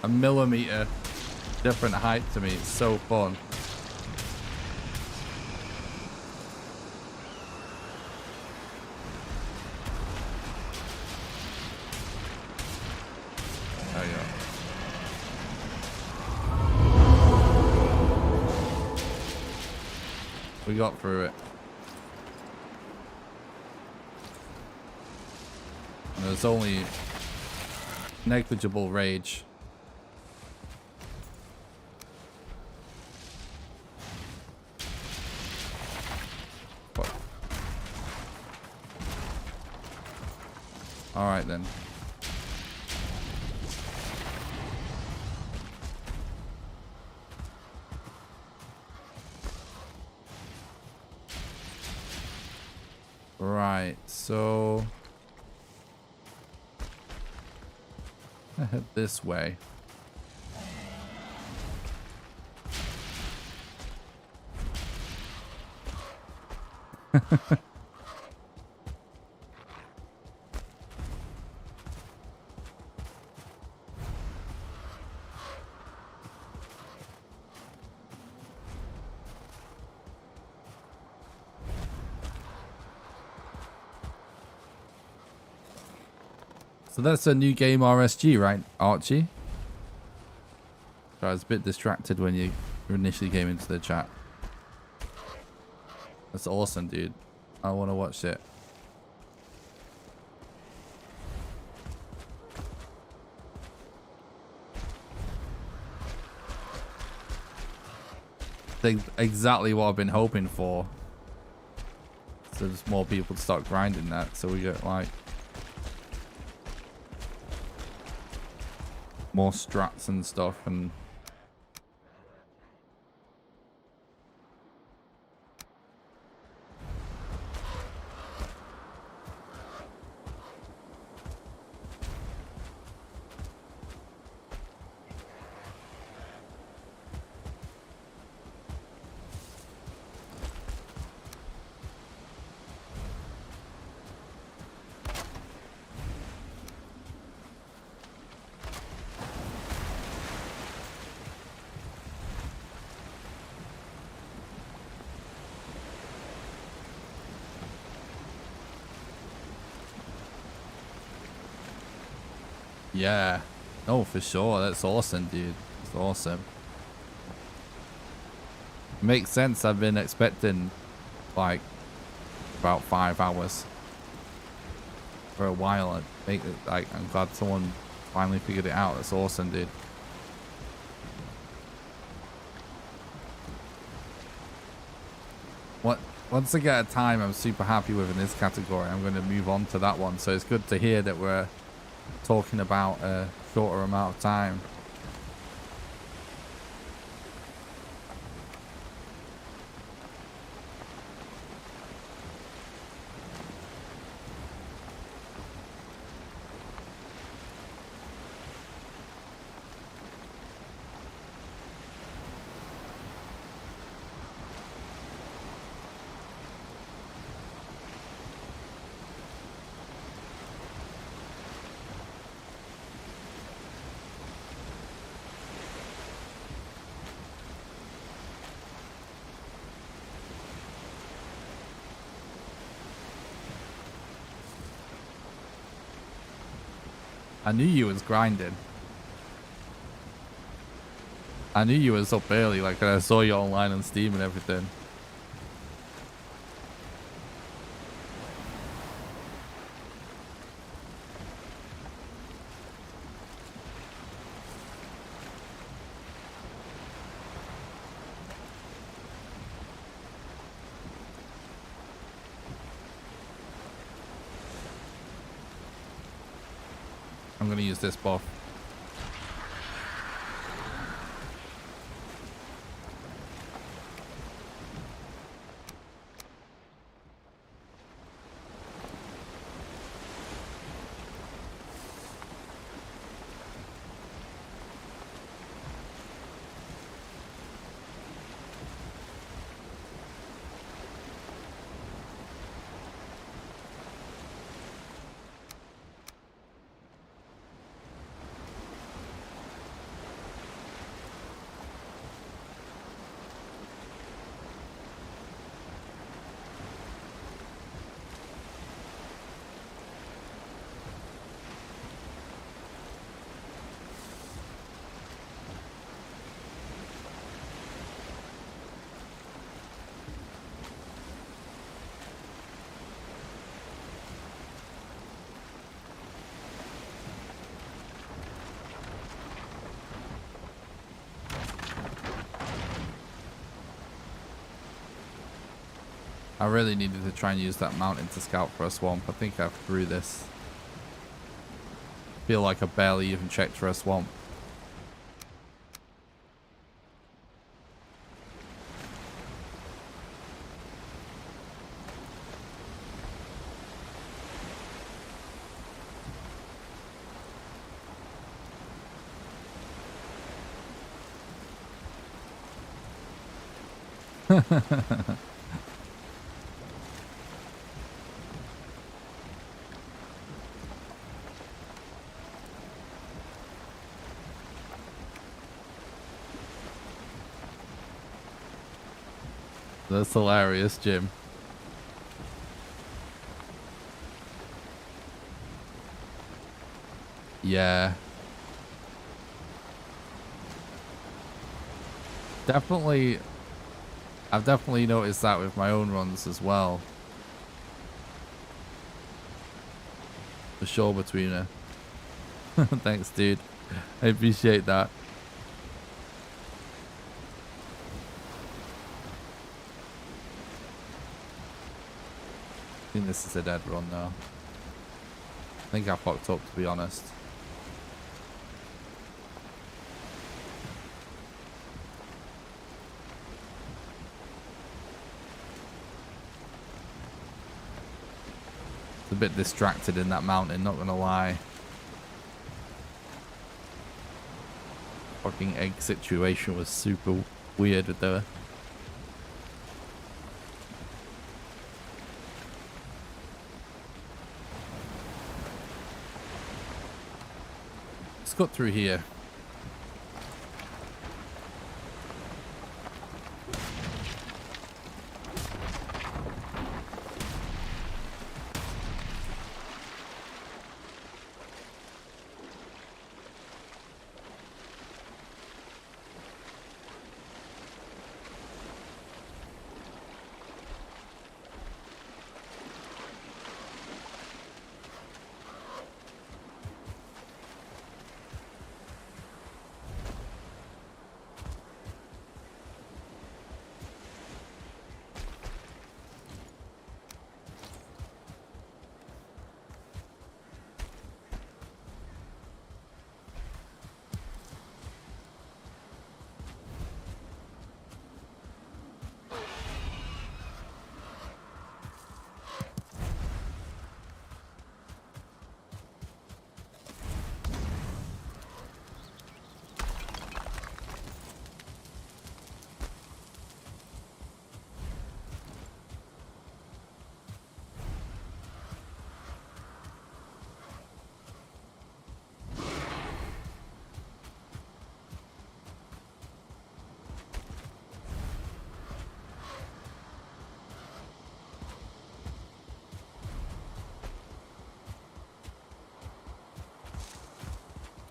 a millimeter different height to me. It's so fun. We got through it. And there's only negligible rage. What? All right then. Right, so I head this way. So that's a new game RSG, right, Archie? I was a bit distracted when you initially came into the chat. That's awesome, dude. I want to watch it. Exactly what I've been hoping for. So there's more people to start grinding that, so we get like more strats and stuff. And yeah, no, for sure. That's awesome, dude. It's awesome. Makes sense. I've been expecting like about 5 hours. For a while, I'm glad someone finally figured it out. That's awesome, dude. Once I get a time I'm super happy with in this category, I'm going to move on to that one. So it's good to hear that we're talking about a shorter amount of time. I knew you was grinding. I knew you was up early, like I saw you online on Steam and everything. I'm gonna use this buff. I really needed to try and use that mountain to scout for a swamp. I think I've through this. Feel like I barely even checked for a swamp. That's hilarious, Jim. Yeah. Definitely. I've definitely noticed that with my own runs as well. For sure, Betweener. Thanks, dude. I appreciate that. I think this is a dead run now. I think I fucked up, to be honest. It's a bit distracted in that mountain, not gonna lie. Fucking egg situation was super weird with the... Let's go through here.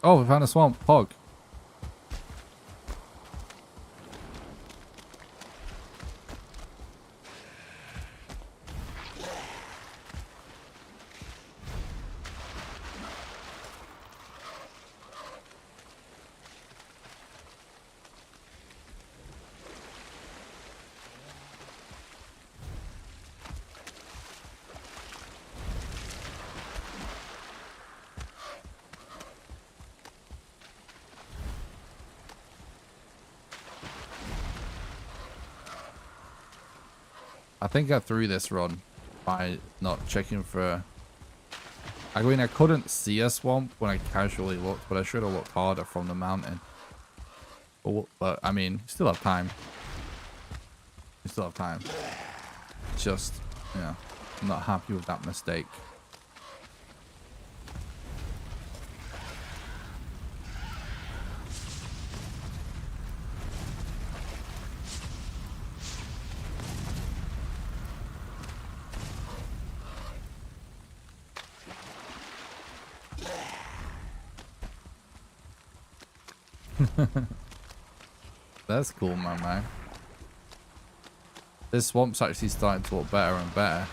Oh, we found a swamp. Pog. I think I threw this run by not checking for... I mean, I couldn't see a swamp when I casually looked, but I should have looked harder from the mountain. But I mean, you still have time. You still have time. Just, you know, I'm not happy with that mistake. That's cool, my man. This swamp's actually starting to look better and better.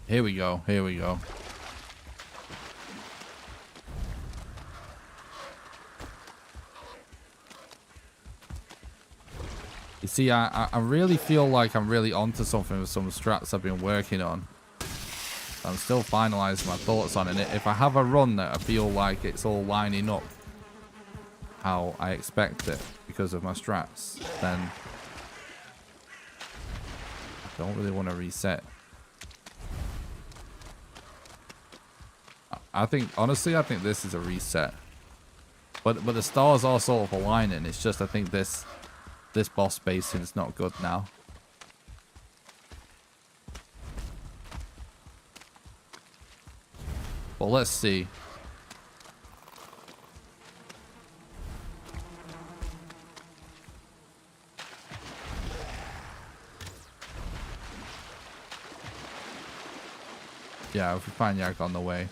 Here we go. Here we go. You see, I really feel like I'm really onto something with some strats I've been working on. I'm still finalizing my thoughts on it. If I have a run that I feel like it's all lining up how I expect it because of my strats, then I don't really want to reset. I think, honestly, I think this is a reset. But the stars are sort of aligning. It's just I think this boss spacing is not good now. Well, let's see. Yeah, if we find Yak on the way.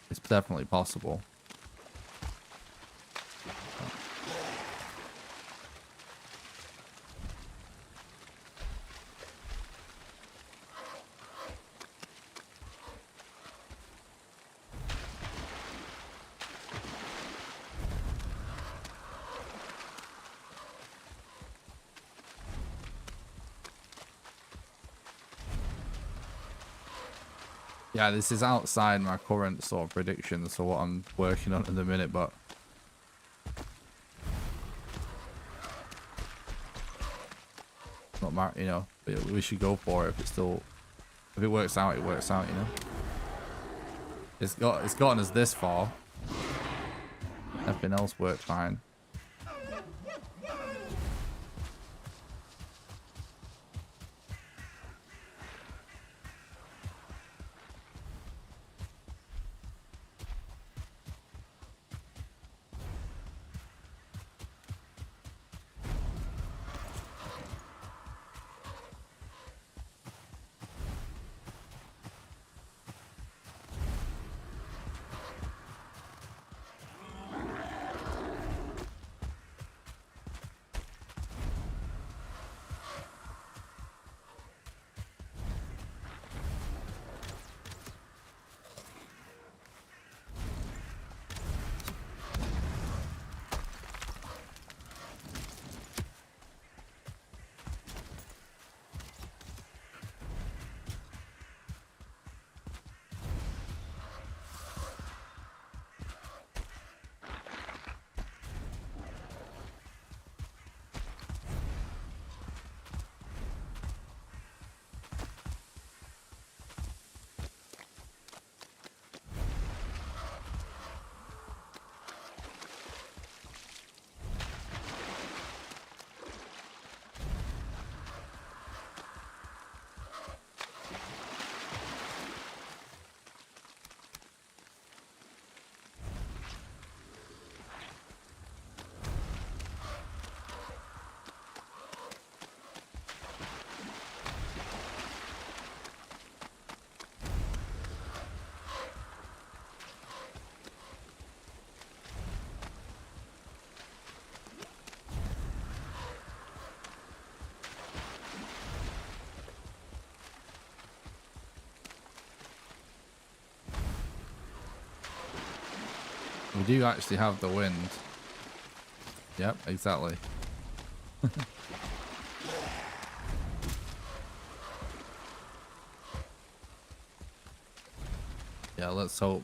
It's definitely possible. Yeah, this is outside my current sort of predictions for what I'm working on at the minute, but not my, you know, we should go for it if it works out, it works out, you know. It's gotten us this far. Everything else worked fine. We do actually have the wind. Yep, exactly. Yeah, let's hope.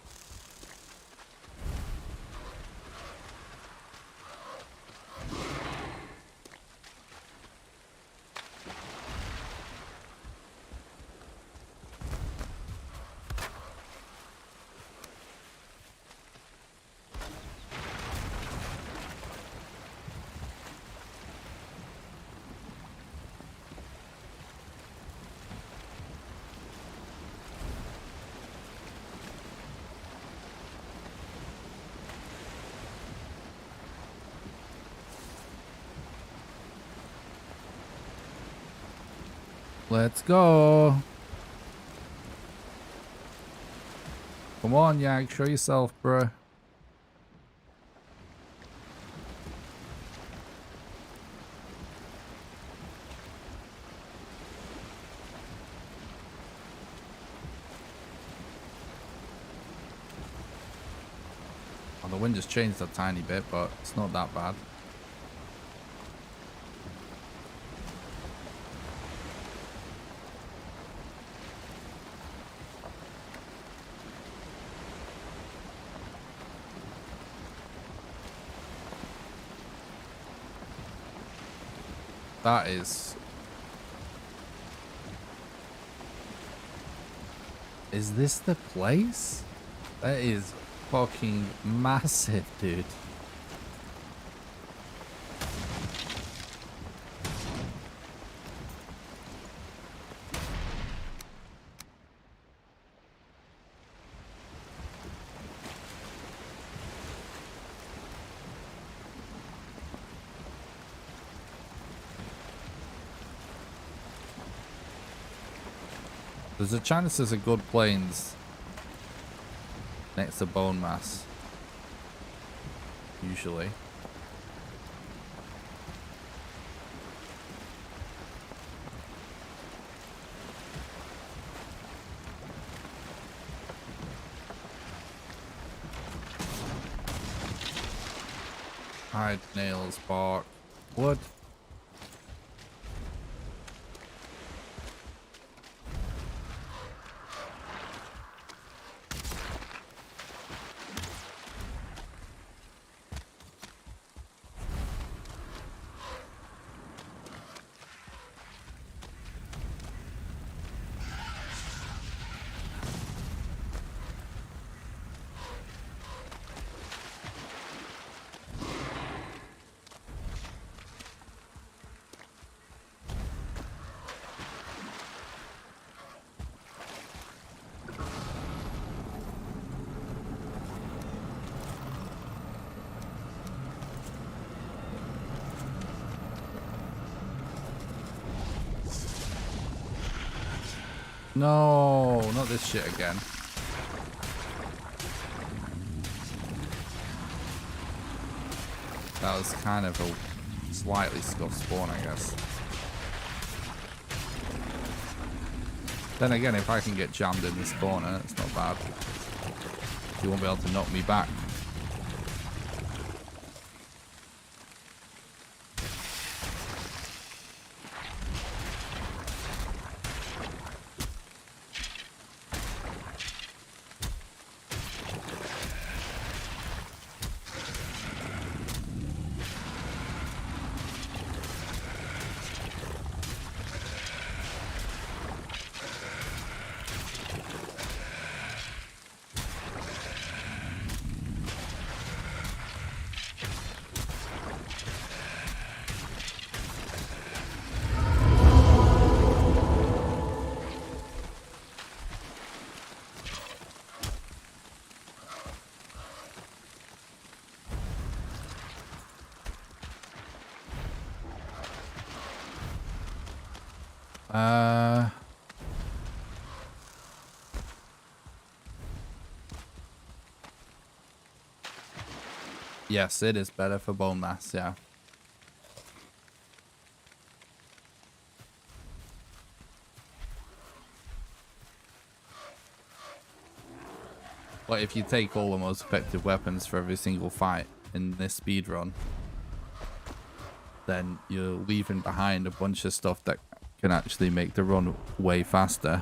Let's go. Come on, Yag, show yourself, bruh. Well, the wind just changed a tiny bit, but it's not that bad. That is... Is this the place? That is fucking massive, dude. There's a chance there's a good plains next to bone mass. Usually. Hide, nails, bark, wood. No, not this shit again. That was kind of a slightly scuffed spawn, I guess. Then again, if I can get jammed in this corner, it's not bad. You won't be able to knock me back. Yes, it is better for bone mass, yeah. But if you take all the most effective weapons for every single fight in this speedrun, then you're leaving behind a bunch of stuff that can actually make the run way faster.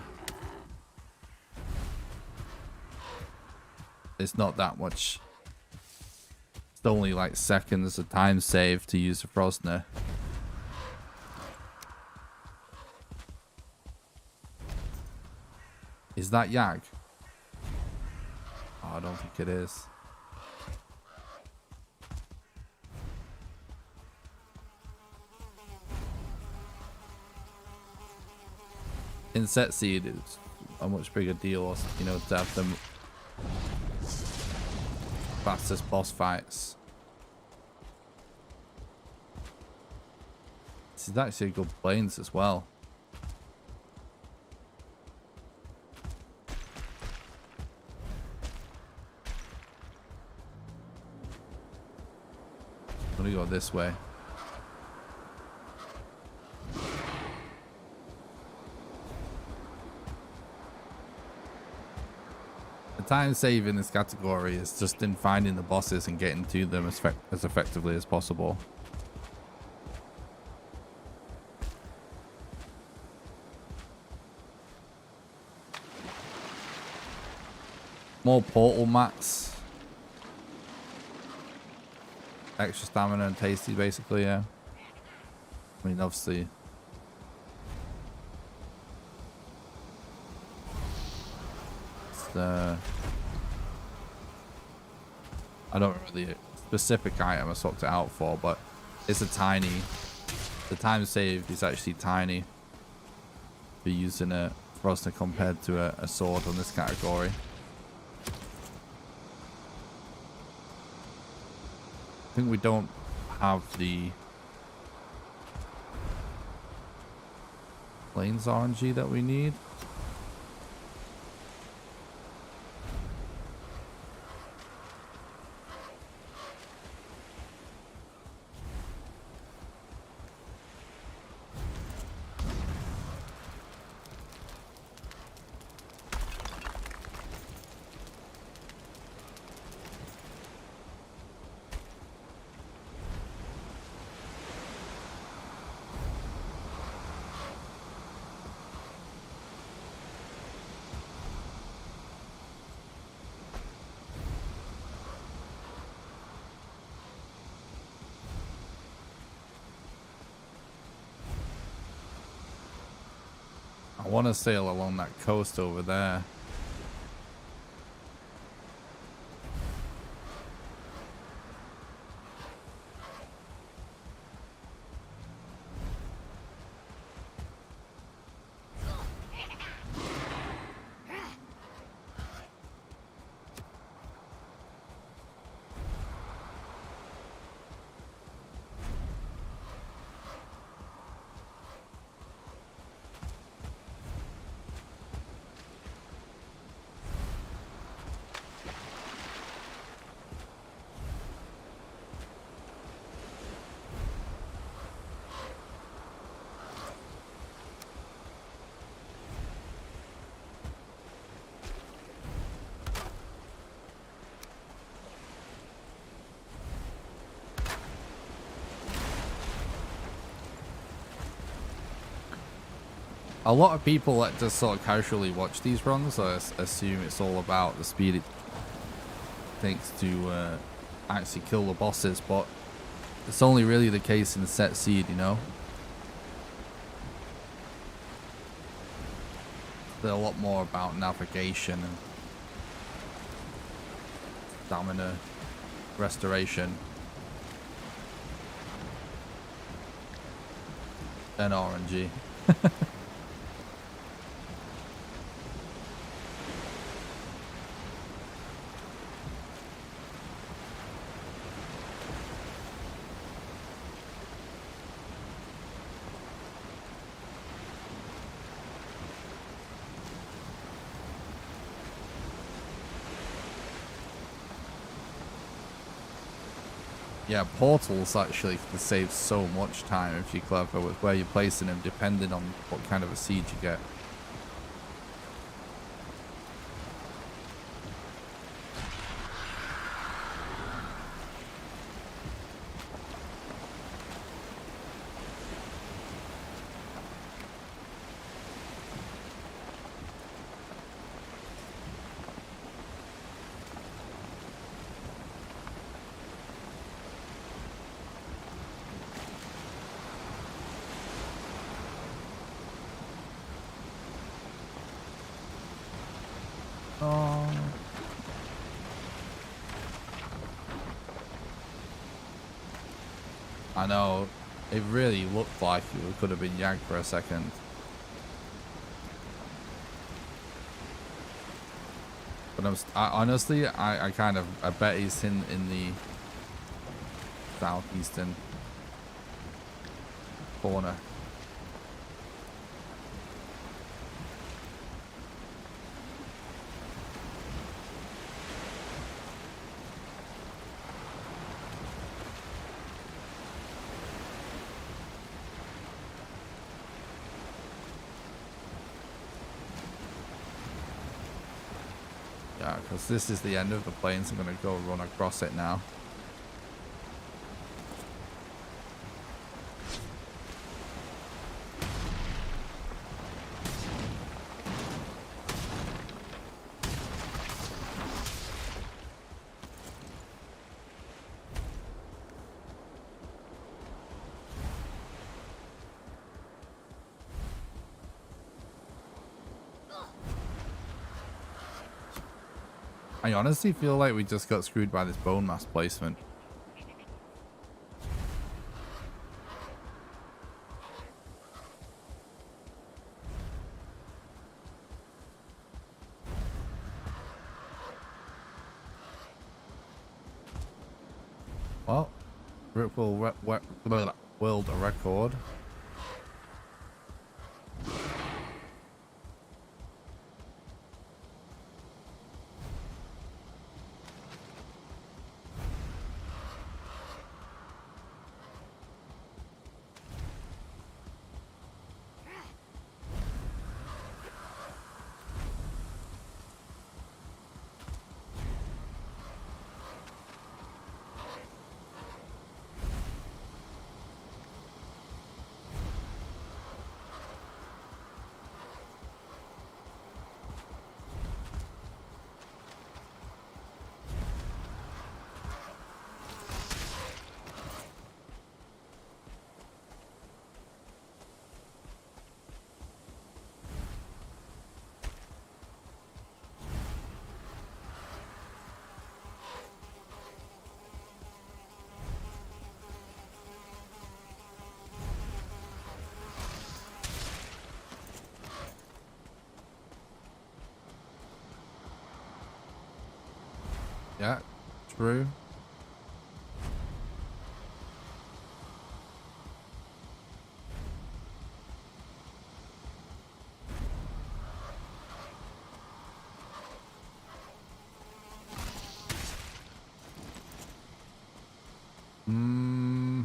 It's not that much. It's only like seconds of time saved to use a Frosner. Is that Yag? Oh, I don't think it is. In Set Seed, it's a much bigger deal, you know, to have them fastest boss fights. This is actually good planes as well. I'm gonna go this way. The time save in this category is just in finding the bosses and getting to them as effectively as possible. More portal mats. Extra stamina and tasty, basically, yeah. I mean, obviously. It's I don't remember the specific item I swapped it out for, but it's a tiny. The time saved is actually tiny for using a Frosner compared to a sword on this category. I think we don't have the planes RNG that we need. I want to sail along that coast over there. A lot of people that just sort of casually watch these runs assume it's all about the speed it takes to actually kill the bosses, but it's only really the case in Set Seed, you know? They're a lot more about navigation and stamina restoration than RNG. Yeah, portals actually can save so much time if you're clever with where you're placing them, depending on what kind of a siege you get. I know. It really looked like it could have been Yag for a second. But honestly, I kind of, I bet he's in the southeastern corner. Yeah, because this is the end of the plains. I'm going to go run across it now. I honestly feel like we just got screwed by this bone mass placement. Well, Rip will world record. Yeah, true. Hmm.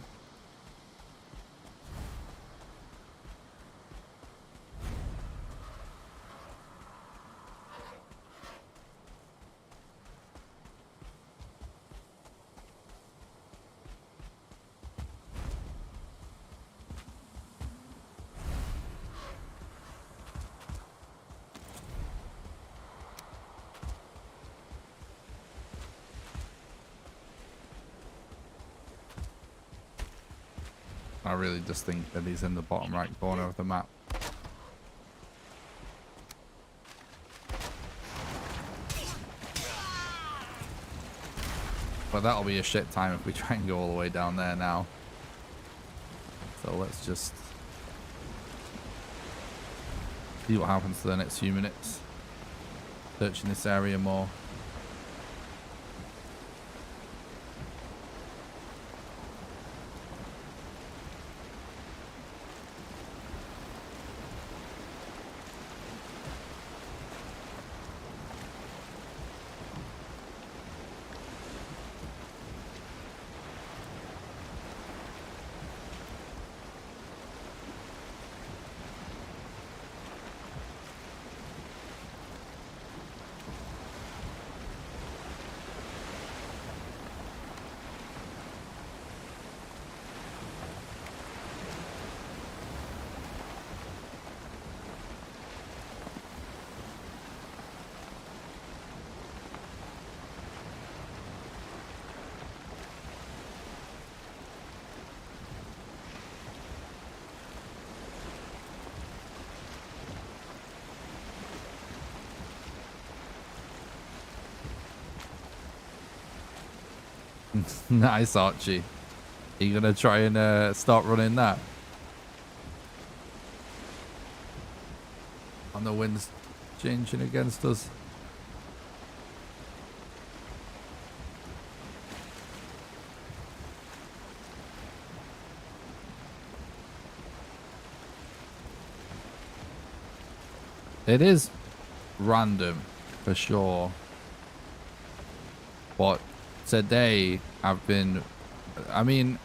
I really just think that he's in the bottom right corner of the map. But that'll be a shit time if we try and go all the way down there now. So let's just see what happens for the next few minutes. Searching this area more. Nice, Archie. Are you gonna try and start running that? And the wind's changing against us. It is random for sure. But today I've been, I mean,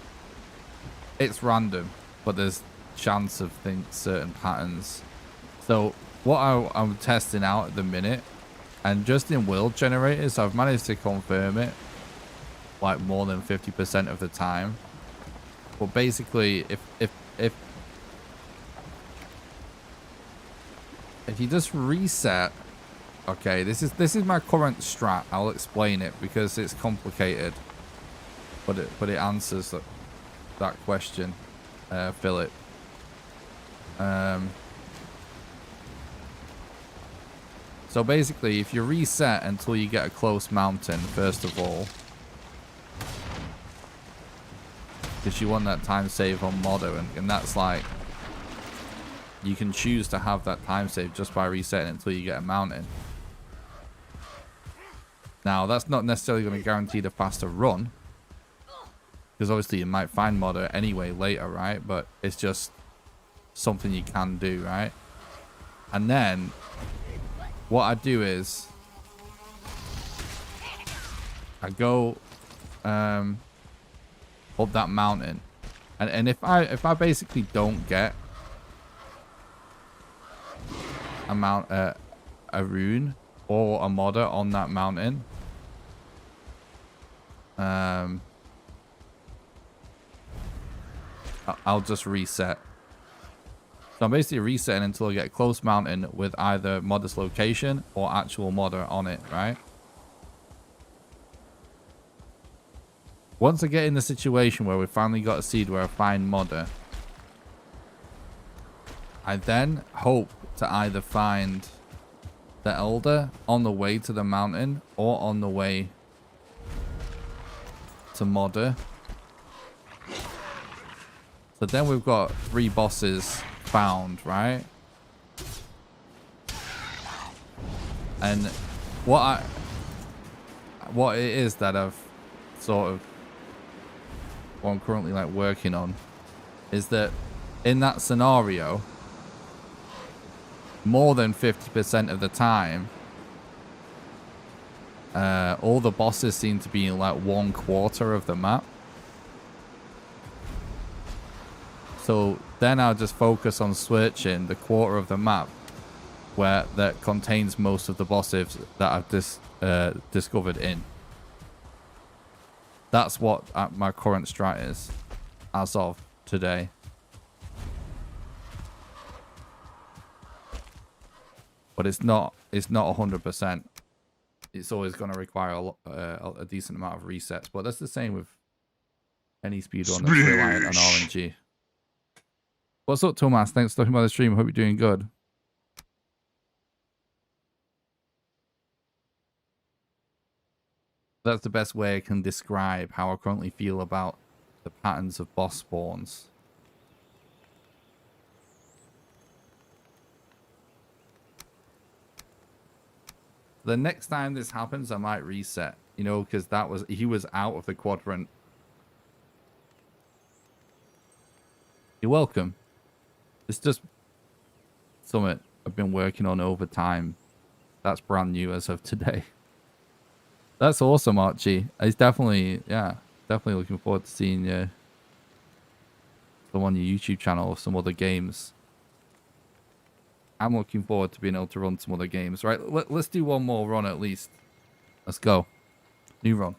it's random, but there's chance of certain patterns. So what I'm testing out at the minute, and just in world generators, I've managed to confirm it like more than 50% of the time. But basically, if you just reset, okay, this is my current strat. I'll explain it because it's complicated, but it answers that question, Philip. So basically, if you reset until you get a close mountain, first of all, because you want that time save on Modder, and that's like, you can choose to have that time save just by resetting until you get a mountain. Now, that's not necessarily going to guarantee the faster run, because obviously you might find Modder anyway later, right? But it's just something you can do, right? And then what I do is I go up that mountain, and if I basically don't get a rune or a Modder on that mountain, I'll just reset. So I'm basically resetting until I get a close mountain with either Modder's location or actual Modder on it, right? Once I get in the situation where we finally got a seed where I find Modder, I then hope to either find the Elder on the way to the mountain or on the way to Modder. So then we've got 3 bosses found, right? And what it is that I've sort of, what I'm currently like working on, is that in that scenario, more than 50% of the time, all the bosses seem to be in like 1/4 of the map. So then I'll just focus on switching the 1/4 of the map that contains most of the bosses that I've discovered in. That's what my current strat is as of today. But it's not 100%. It's always going to require a decent amount of resets. But that's the same with any speedrun that's reliant on RNG. What's up, Thomas? Thanks for stopping by the stream. Hope you're doing good. That's the best way I can describe how I currently feel about the patterns of boss spawns. The next time this happens, I might reset, you know, because he was out of the quadrant. You're welcome. It's just something I've been working on over time. That's brand new as of today. That's awesome, Archie. It's definitely, yeah, definitely looking forward to seeing you on your YouTube channel or some other games. I'm looking forward to being able to run some other games. Right, let's do one more run at least. Let's go. New run.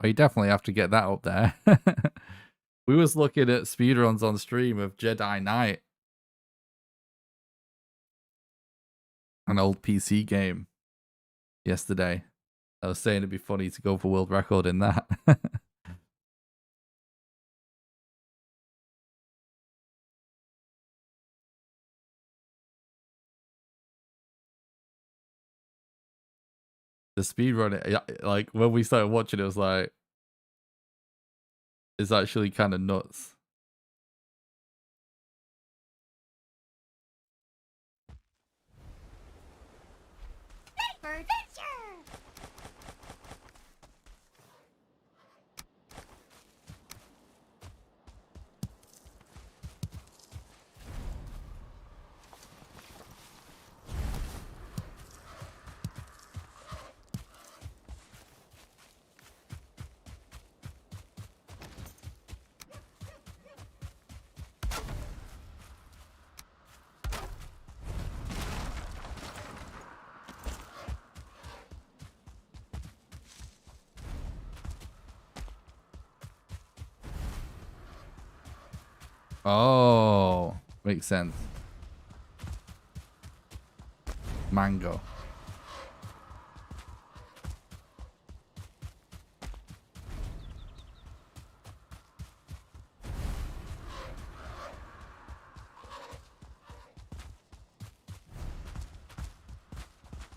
Oh, you definitely have to get that up there. We was looking at speedruns on stream of Jedi Knight. An old PC game. Yesterday. I was saying it'd be funny to go for world record in that. The speedrun, like when we started watching, it was like, it's actually kind of nuts. Ready for adventure! Oh, makes sense. Mango.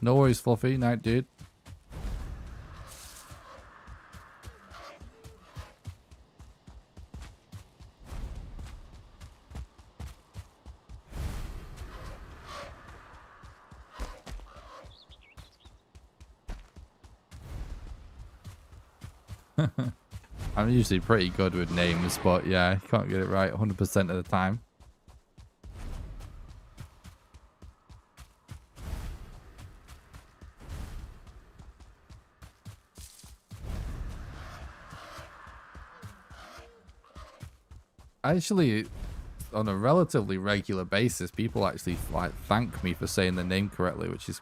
No worries, Fluffy. Night, dude. I'm usually pretty good with names, but yeah, I can't get it right 100% of the time. Actually, on a relatively regular basis, people actually like thank me for saying the name correctly, which is,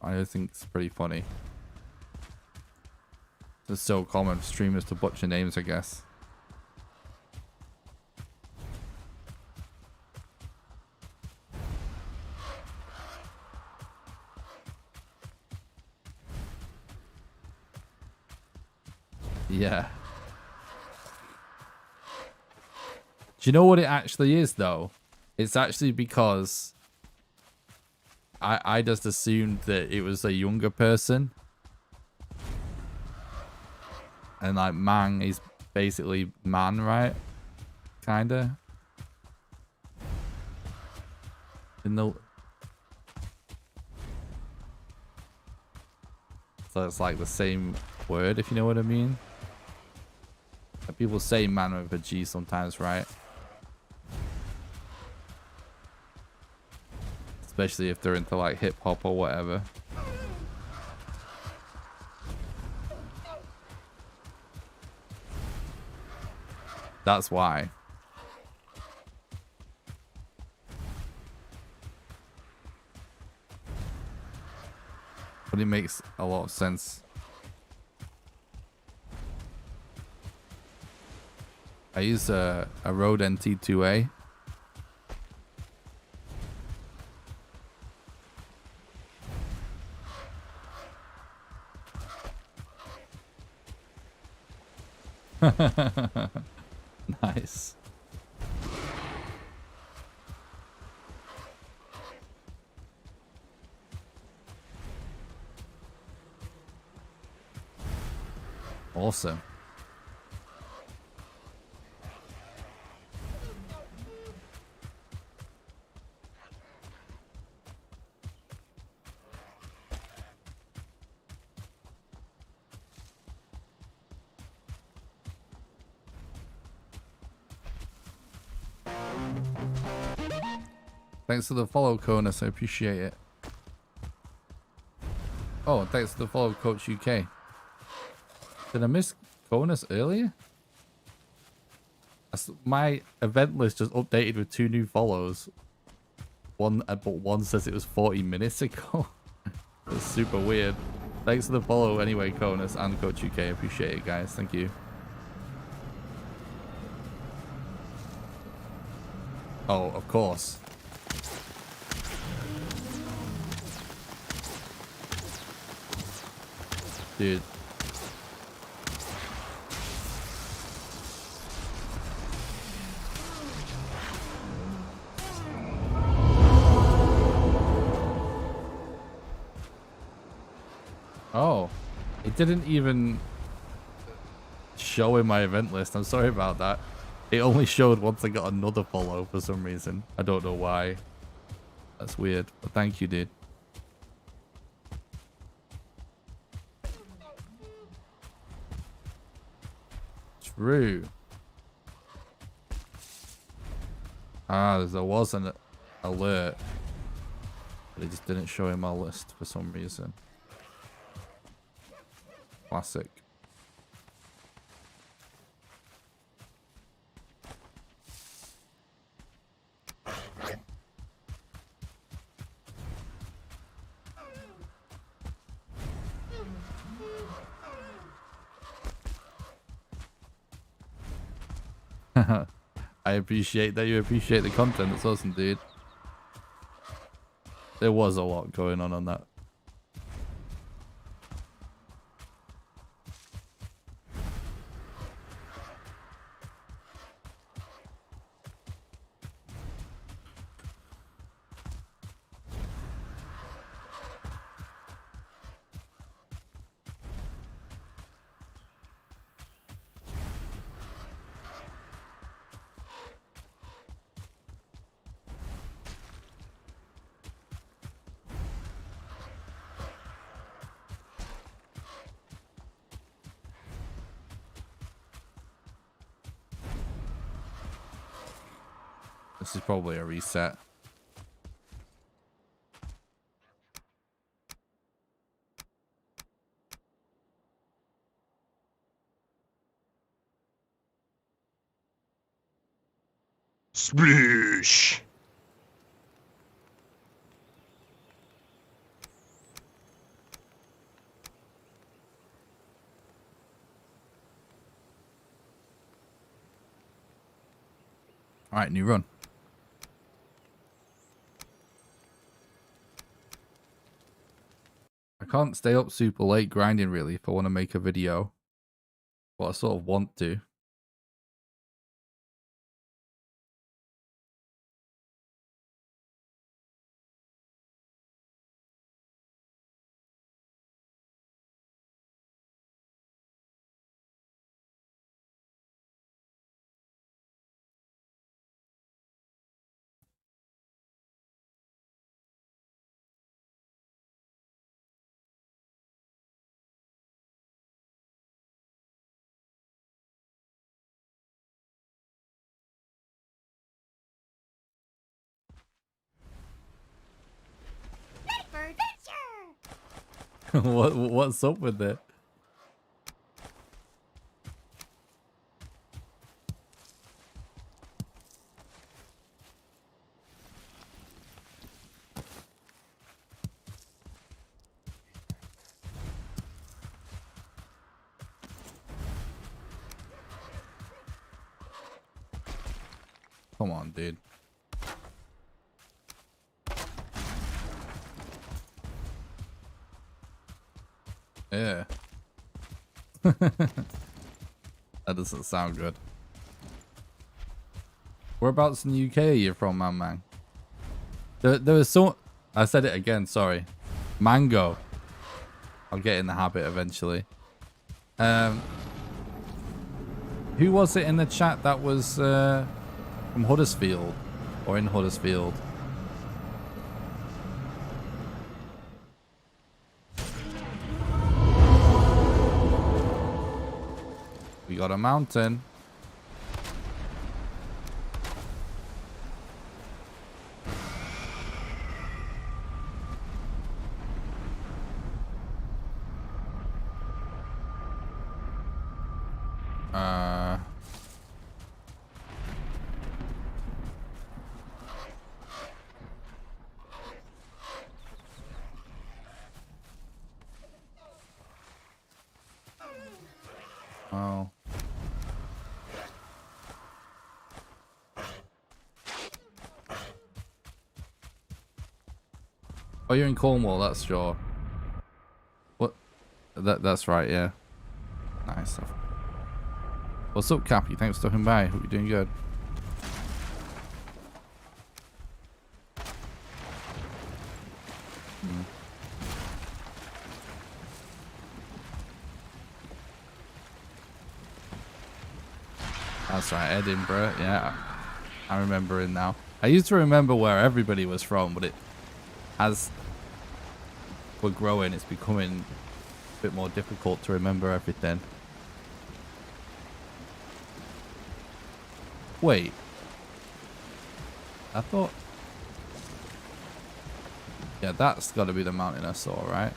I think, it's pretty funny. It's so common for streamers to butcher names, I guess. Yeah. Do you know what it actually is, though? It's actually because I just assumed that it was a younger person. And like Mang is basically man, right? Kinda. In the... So it's like the same word, if you know what I mean. Like people say man with a G sometimes, right? Especially if they're into like hip hop or whatever. That's why. But it makes a lot of sense. I use a Rode NT2A. Nice. Awesome. Thanks for the follow, Conus. I appreciate it. Oh, and thanks for the follow, Coach UK. Did I miss Conus earlier? My event list just updated with 2 new follows. But one says it was 40 minutes ago. That's super weird. Thanks for the follow anyway, Conus and Coach UK. I appreciate it, guys. Thank you. Oh, of course. Dude. Oh. didn't even show in my event list. I'm sorry about that. It only showed once I got another follow for some reason. I don't know why. That's weird. But thank you, dude. True. Ah, there was an alert. But it just didn't show in my list for some reason. Classic. I appreciate that you appreciate the content. It's awesome, dude. There was a lot going on that. This is probably a reset. Sploosh. All right, new run. I can't stay up super late grinding really if I want to make a video. But I sort of want to. Ready for adventure! What's up with it? Come on, dude. Yeah. That doesn't sound good. Whereabouts in the UK are you from, man? There was so... I said it again, sorry. Mango. I'll get in the habit eventually. Who was it in the chat that was from Huddersfield? Or in Huddersfield? We got a mountain. Oh. Oh, you're in Cornwall, that's sure. What? That's right, yeah. Nice. What's up, Cappy? Thanks for stopping by. Hope you're doing good. That's right, Edinburgh. Yeah, I remember it now. I used to remember where everybody was from, but as we're growing, it's becoming a bit more difficult to remember everything. Wait. I thought... Yeah, that's got to be the mountain I saw, right?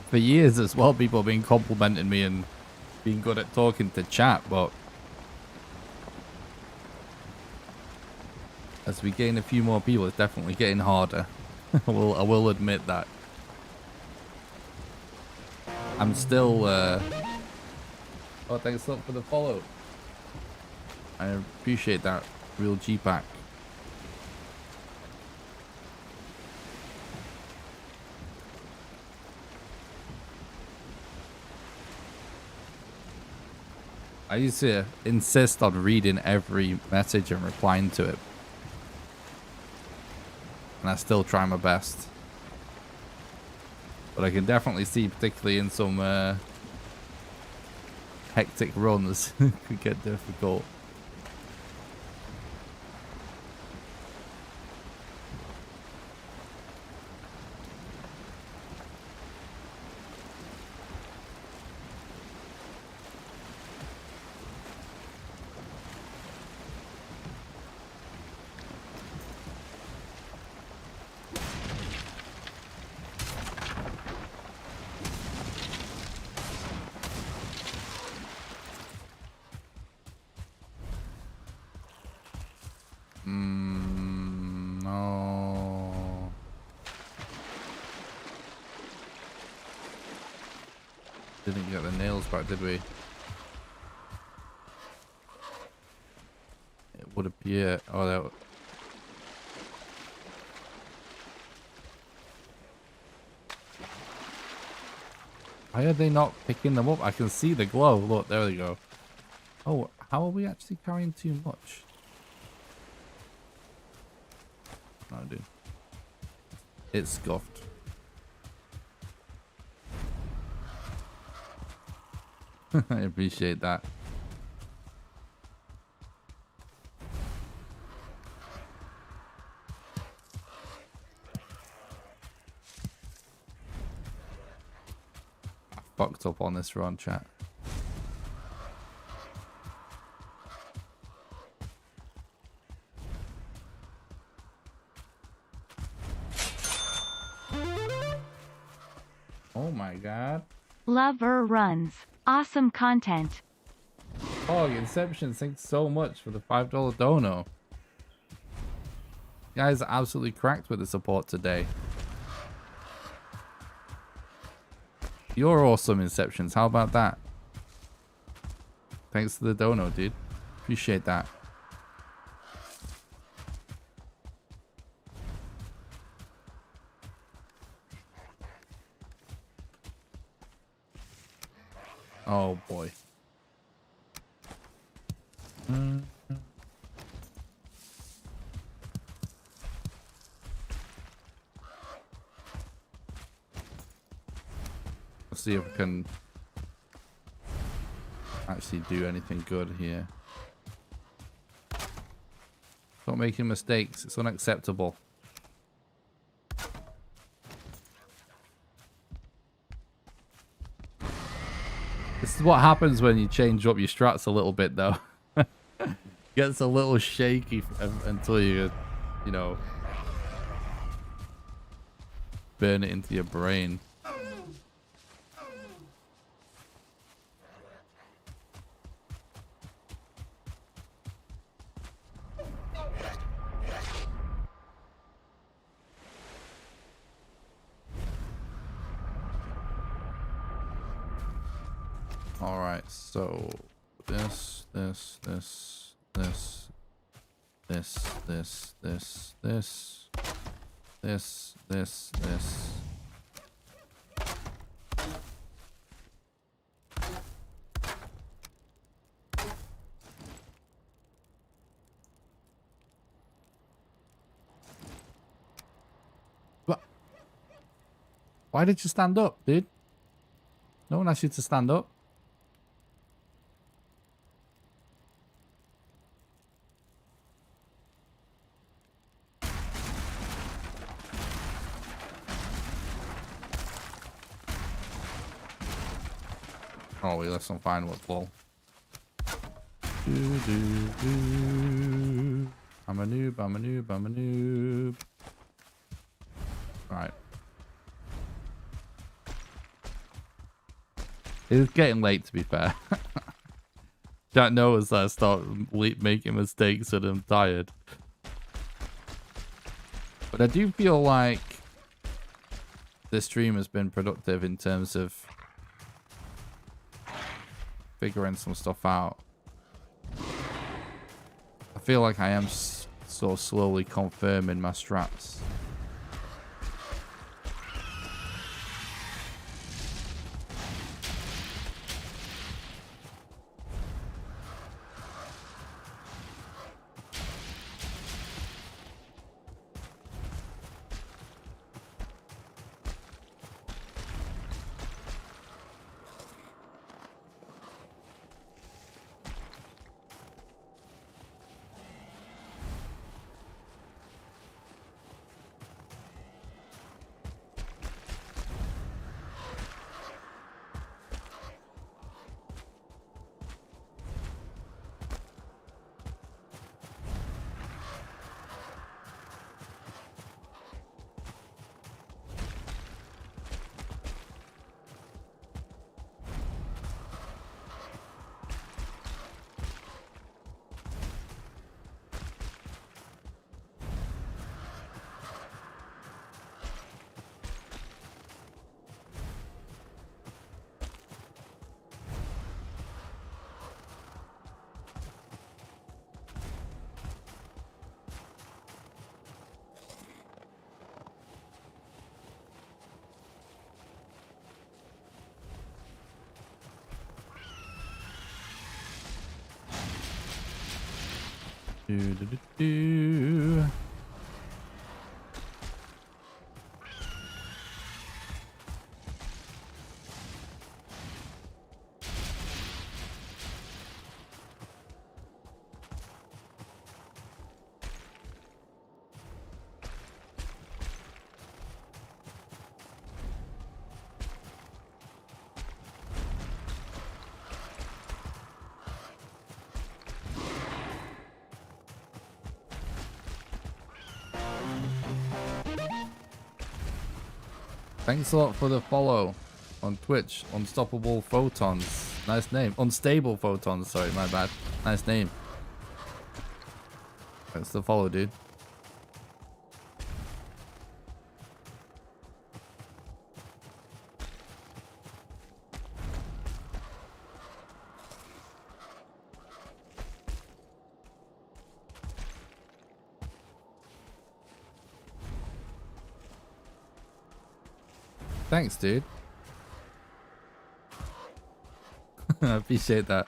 For years as well, people have been complimenting me and being good at talking to chat, but as we gain a few more people, it's definitely getting harder. I will admit that. I'm still, oh, thanks a lot for the follow. I appreciate that, real G-Pack. I used to insist on reading every message and replying to it. And I still try my best. But I can definitely see, particularly in some hectic runs, it could get difficult. No. Didn't get the nails back, did we? It would appear. Oh, that. Why are they not picking them up? I can see the glow. Look, there they go. Oh, how are we actually carrying too much? No, dude. It's scuffed. I appreciate that. I fucked up on this run, chat. Oh my god. Lover runs. Awesome content. Oh, Inception, thanks so much for the $5 dono. You guys are absolutely cracked with the support today. You're awesome, Inceptions. How about that? Thanks for the dono, dude. Appreciate that. Oh boy. Let's see if we can actually do anything good here. Stop making mistakes. It's unacceptable. This is what happens when you change up your strats a little bit, though. Gets a little shaky until you know, burn it into your brain. All right, so this, this, this, this, this, this, this, this, this, this, this. Why did you stand up, dude? No one asked you to stand up. Oh, we left some fine wood, lol. I'm a noob, I'm a noob, I'm a noob. Right. It's getting late, to be fair. Jack knows that I start making mistakes and I'm tired. But I do feel like this stream has been productive in terms of figuring some stuff out. I feel like I am so slowly confirming my strats. Do. Thanks a lot for the follow on Twitch. Unstoppable Photons. Nice name. Unstable Photons. Sorry, my bad. Nice name. Thanks for the follow, dude. Thanks, dude. I appreciate that.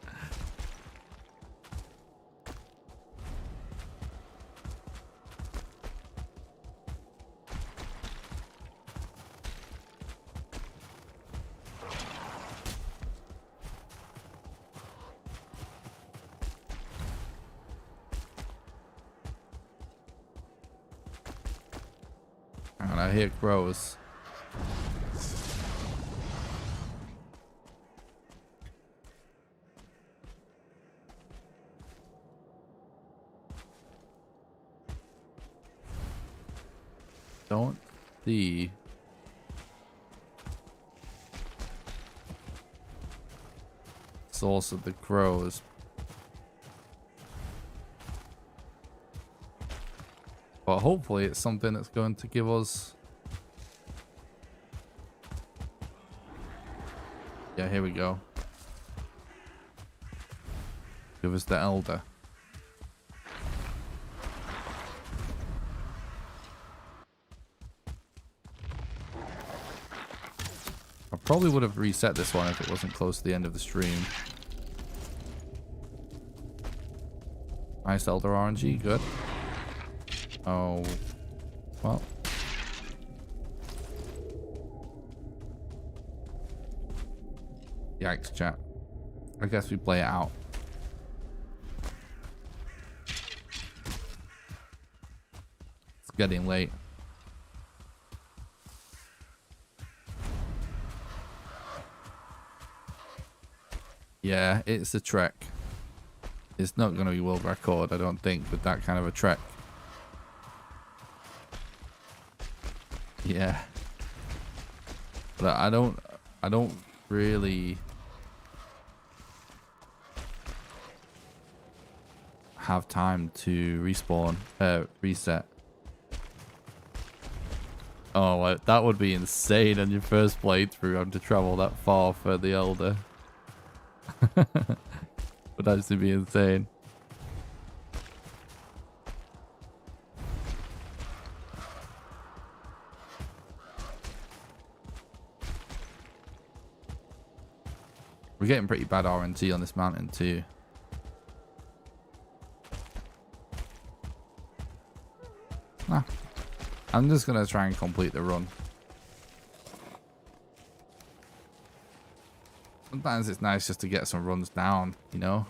And I hear crows. Don't see source of the crows. But hopefully it's something that's going to give us... Yeah, here we go. Give us the elder. Probably would have reset this one if it wasn't close to the end of the stream. Nice Elder RNG, good. Oh, well. Yikes, chat. I guess we play it out. It's getting late. Yeah, it's a trek. It's not going to be world record, I don't think, with that kind of a trek. Yeah. But I don't really have time to respawn, reset. Oh, like, that would be insane on your first playthrough, having to travel that far for the Elder. Would actually be insane. We're getting pretty bad RNT on this mountain too. Nah. I'm just gonna try and complete the run. Sometimes it's nice just to get some runs down, you know?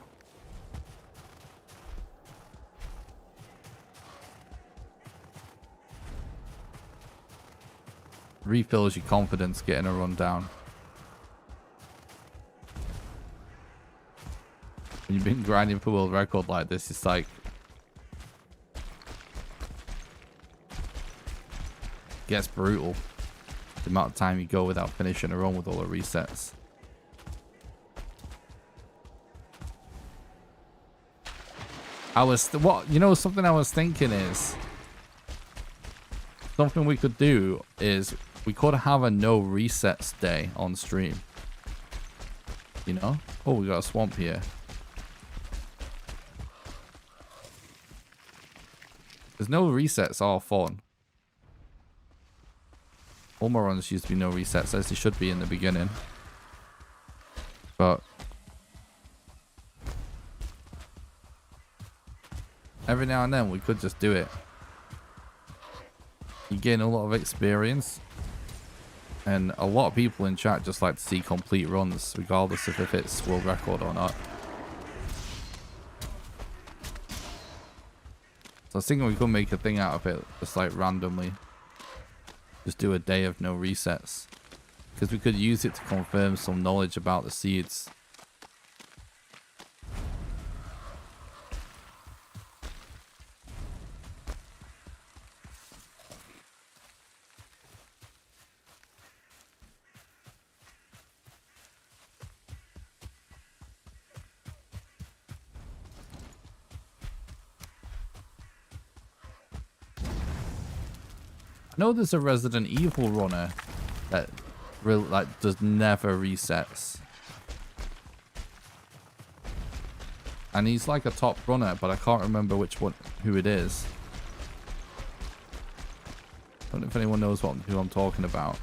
Refills your confidence getting a run down. When you've been grinding for world record like this, it's like... gets brutal. The amount of time you go without finishing a run with all the resets. Something I was thinking is... something we could do is... we could have a no resets day on stream. You know? Oh, we got a swamp here. There's no resets are fun. All my runs used to be no resets, as they should be in the beginning. But every now and then we could just do it. You gain a lot of experience. And a lot of people in chat just like to see complete runs, regardless of if it's world record or not. So I was thinking we could make a thing out of it, just like randomly. Just do a day of no resets. Because we could use it to confirm some knowledge about the seeds. I know there's a Resident Evil runner that really does never resets. And he's like a top runner, but I can't remember who it is. I don't know if anyone knows who I'm talking about.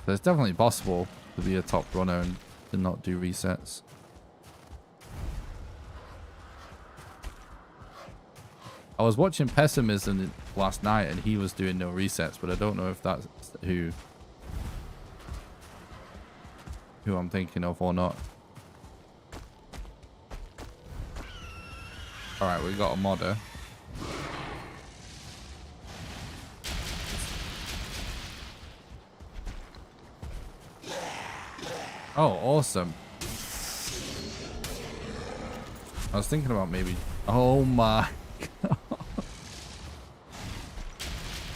So it's definitely possible to be a top runner and to not do resets. I was watching Pessimism last night and he was doing no resets, but I don't know if that's who I'm thinking of or not. Alright, we got a modder. Oh, awesome. I was thinking about maybe... oh my god.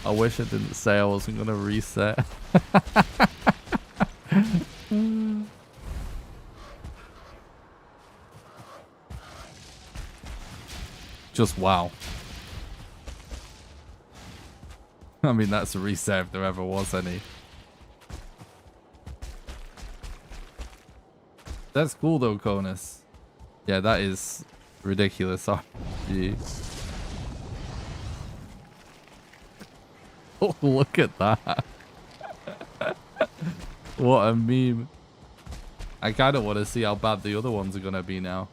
I wish I didn't say I wasn't going to reset. Just wow. I mean, that's a reset if there ever was any. That's cool though, Conus. Yeah, that is ridiculous. RSG. Oh, look at that. What a meme. I kind of want to see how bad the other ones are going to be now.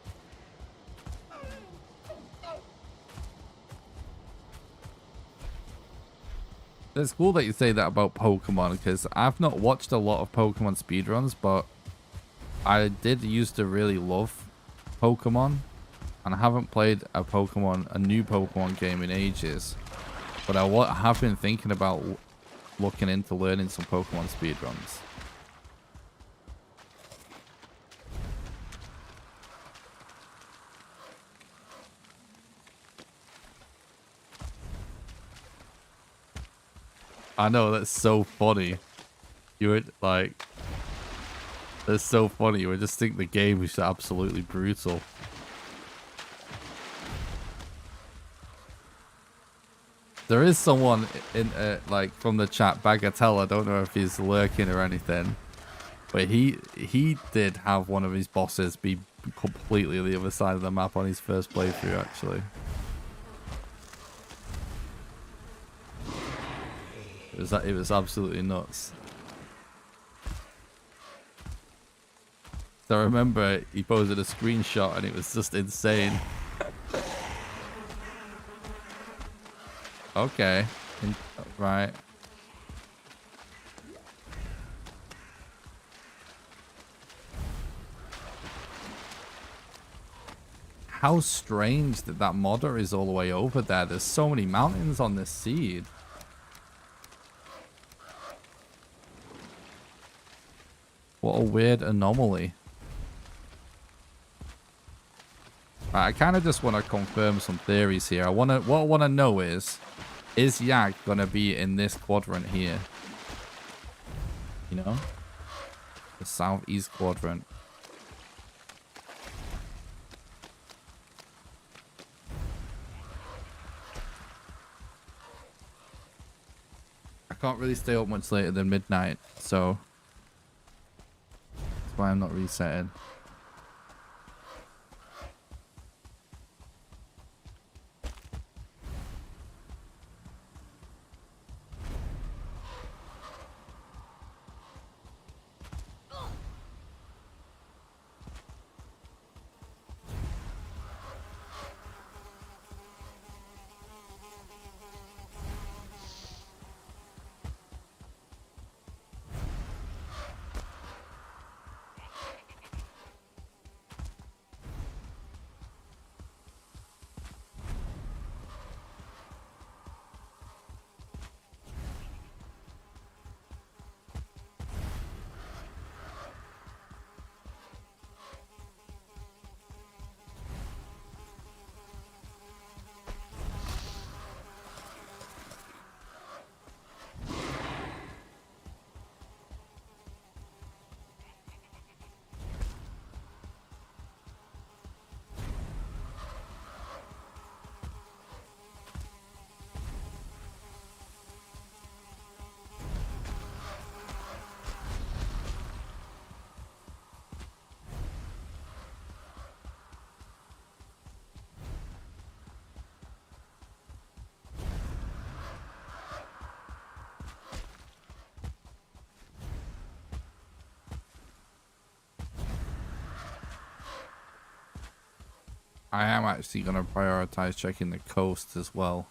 It's cool that you say that about Pokemon, because I've not watched a lot of Pokemon speedruns, but I did used to really love Pokemon, and I haven't played a new Pokemon game in ages. But I have been thinking about looking into learning some Pokemon speedruns. I know, that's so funny. You would like... That's so funny. You would just think the game is absolutely brutal. There is someone in like from the chat, Bagatelle. I don't know if he's lurking or anything, but he did have one of his bosses be completely the other side of the map on his first playthrough, actually. It was absolutely nuts. So I remember he posted a screenshot and it was just insane. Okay. Right. How strange that that modder is all the way over there. There's so many mountains on this seed. What a weird anomaly. Right, I kind of just want to confirm some theories here. What I want to know is Yag gonna be in this quadrant here? You know, the southeast quadrant. I can't really stay up much later than midnight, so that's why I'm not resetting. I am actually going to prioritize checking the coast as well.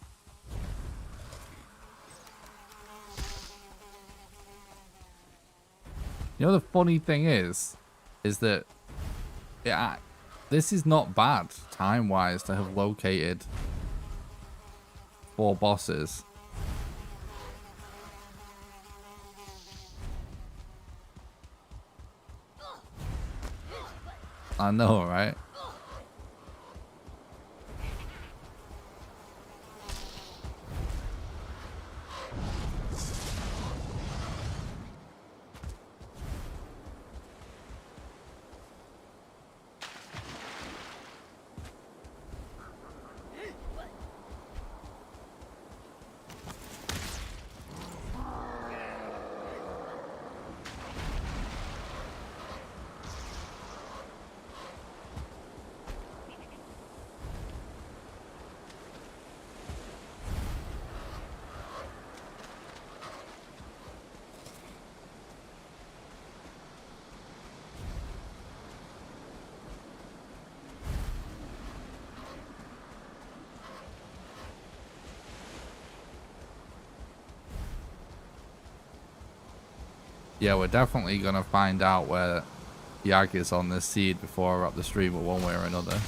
You know, the funny thing is that this is not bad time-wise to have located 4 bosses. I know, right? Yeah, we're definitely gonna find out where Yag is on this seed before I wrap the stream, but one way or another.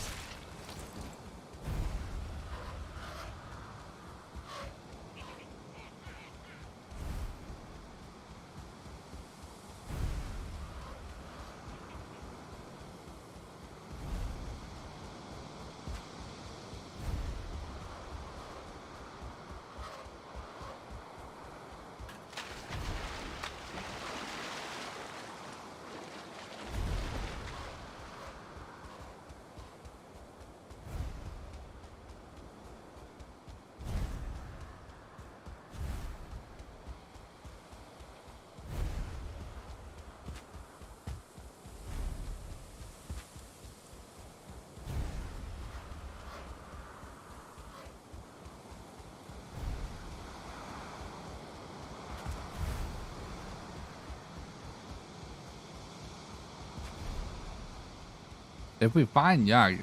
If we find Yag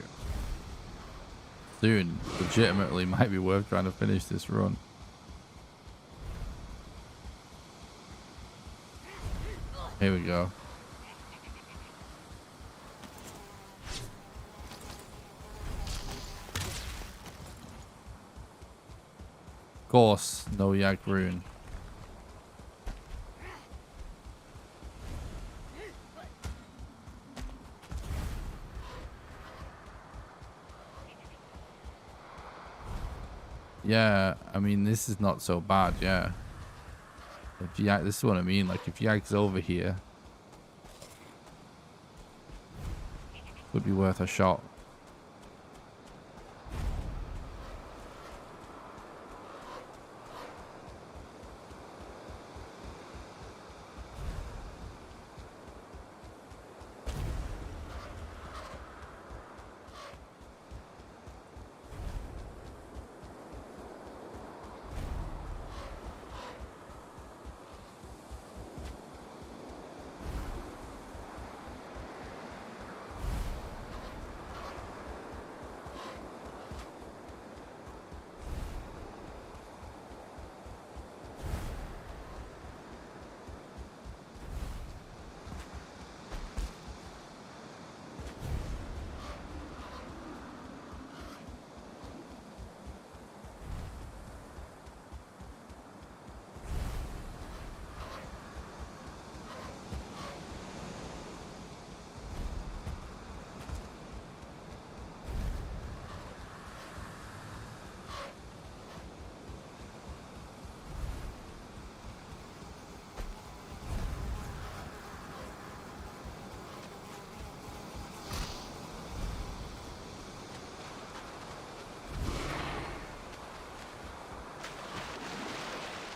soon, legitimately might be worth trying to finish this run. Here we go. Of course, no Yag rune. Yeah, I mean, this is not so bad, yeah. If Yag, this is what I mean, like, if Yag's over here, would be worth a shot.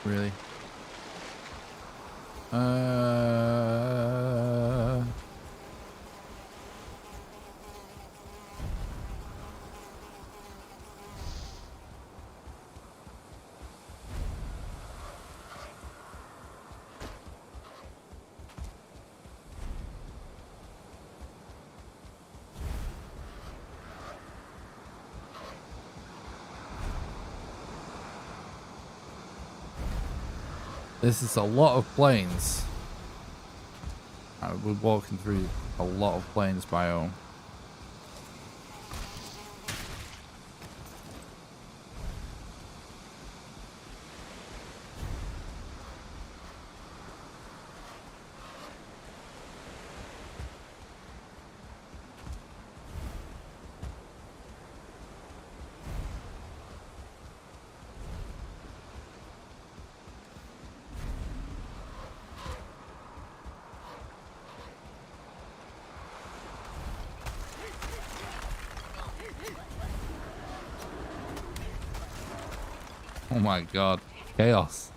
Really? This is a lot of plains. We're walking through a lot of plains biome. Oh my god, chaos.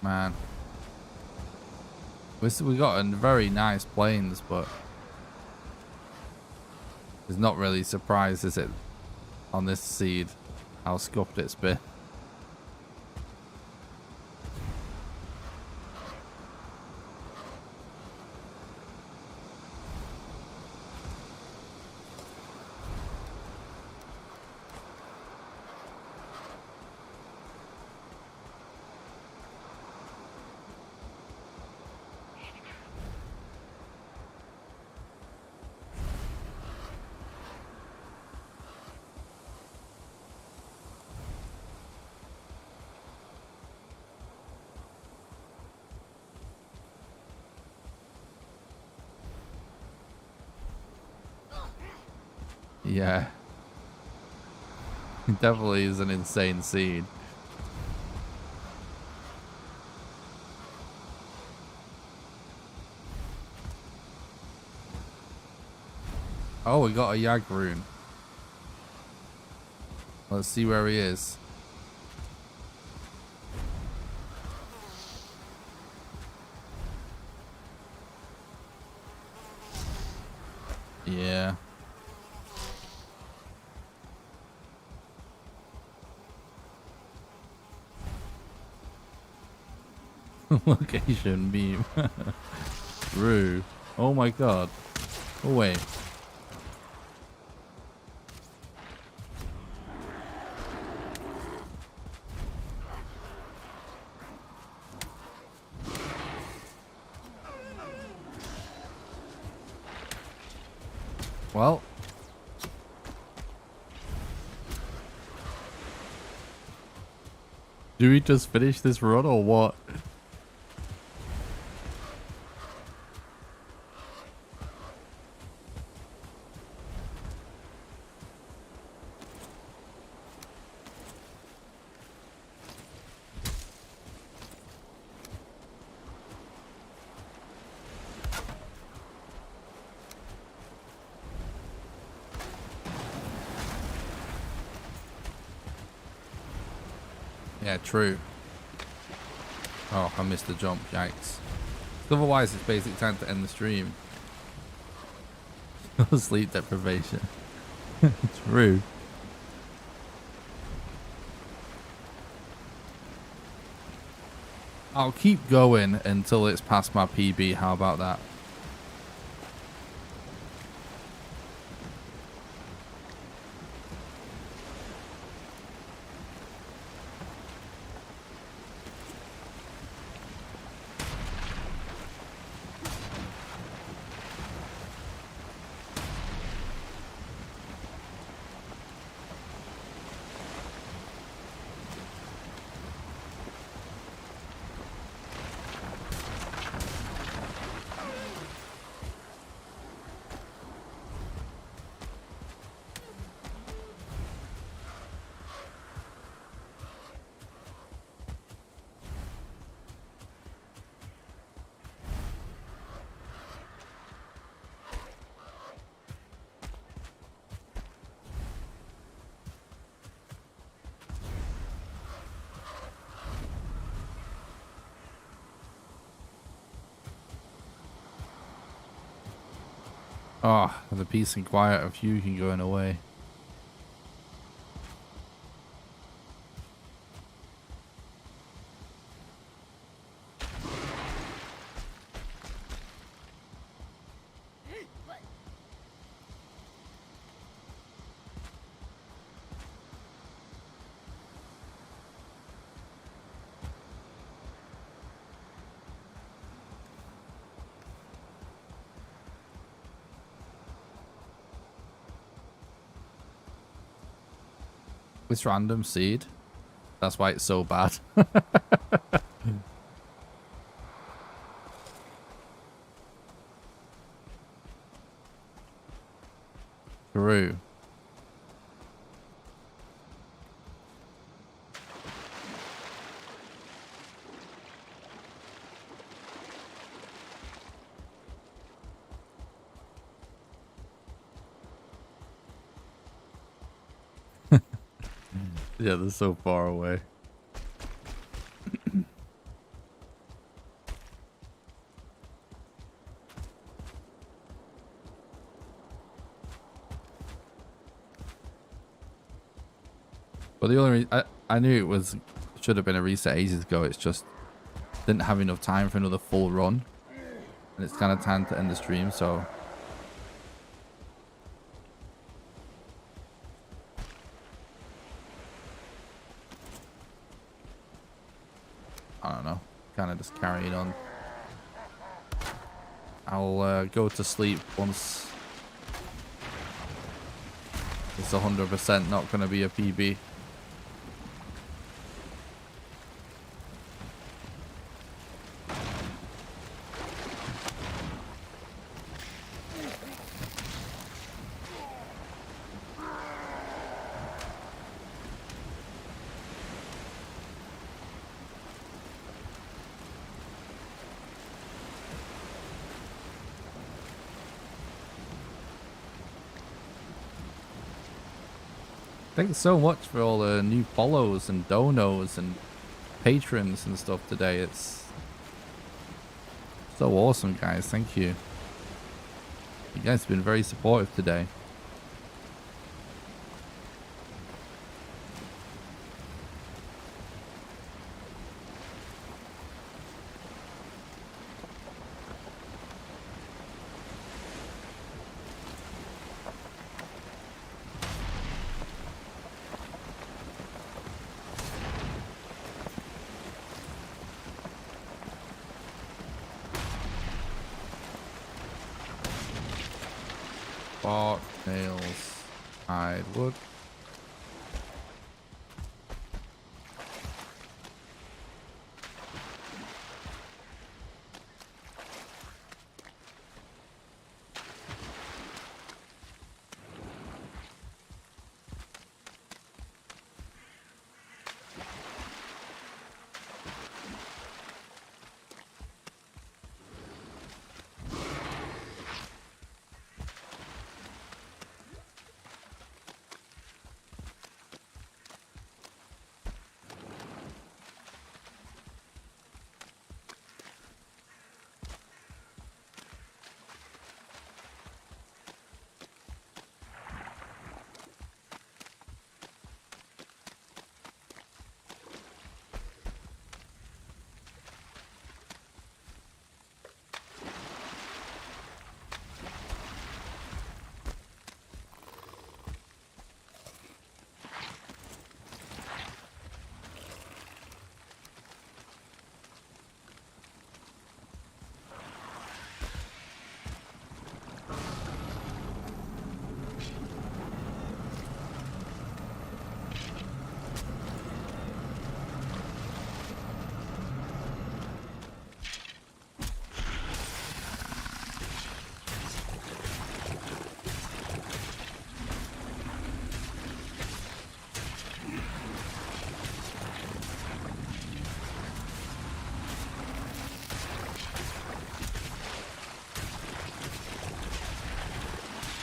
Man. We got a very nice planes, but it's not really surprised, is it, on this seed, how scuffed it's been. Yeah. It definitely is an insane seed. Oh, we got a Yag rune. Let's see where he is. Yeah. Location beam. Rue. Oh my god. Oh wait. Well. Do we just finish this run or what? Yeah, true. Oh, I missed the jump. Yikes. Otherwise, it's basically time to end the stream. Sleep deprivation. True. I'll keep going until it's past my PB. How about that? Oh, the peace and quiet of Hughie going away. This random seed. That's why it's so bad. True. Yeah, they're so far away. But the only I knew it was should have been a reset ages ago. It's just didn't have enough time for another full run, and it's kind of time to end the stream. So I don't know. Kind of just carrying on. I'll go to sleep once it's 100% not going to be a PB. Thanks so much for all the new follows and donos and patrons and stuff today. It's so awesome, guys. Thank you. You guys have been very supportive today. Bark, nails, hide, wood.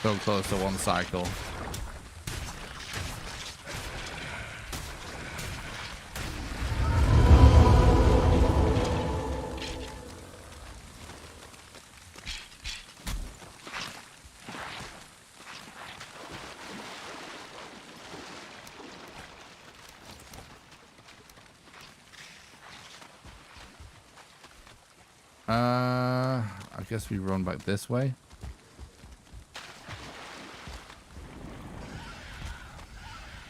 So close to one cycle. I guess we run back this way.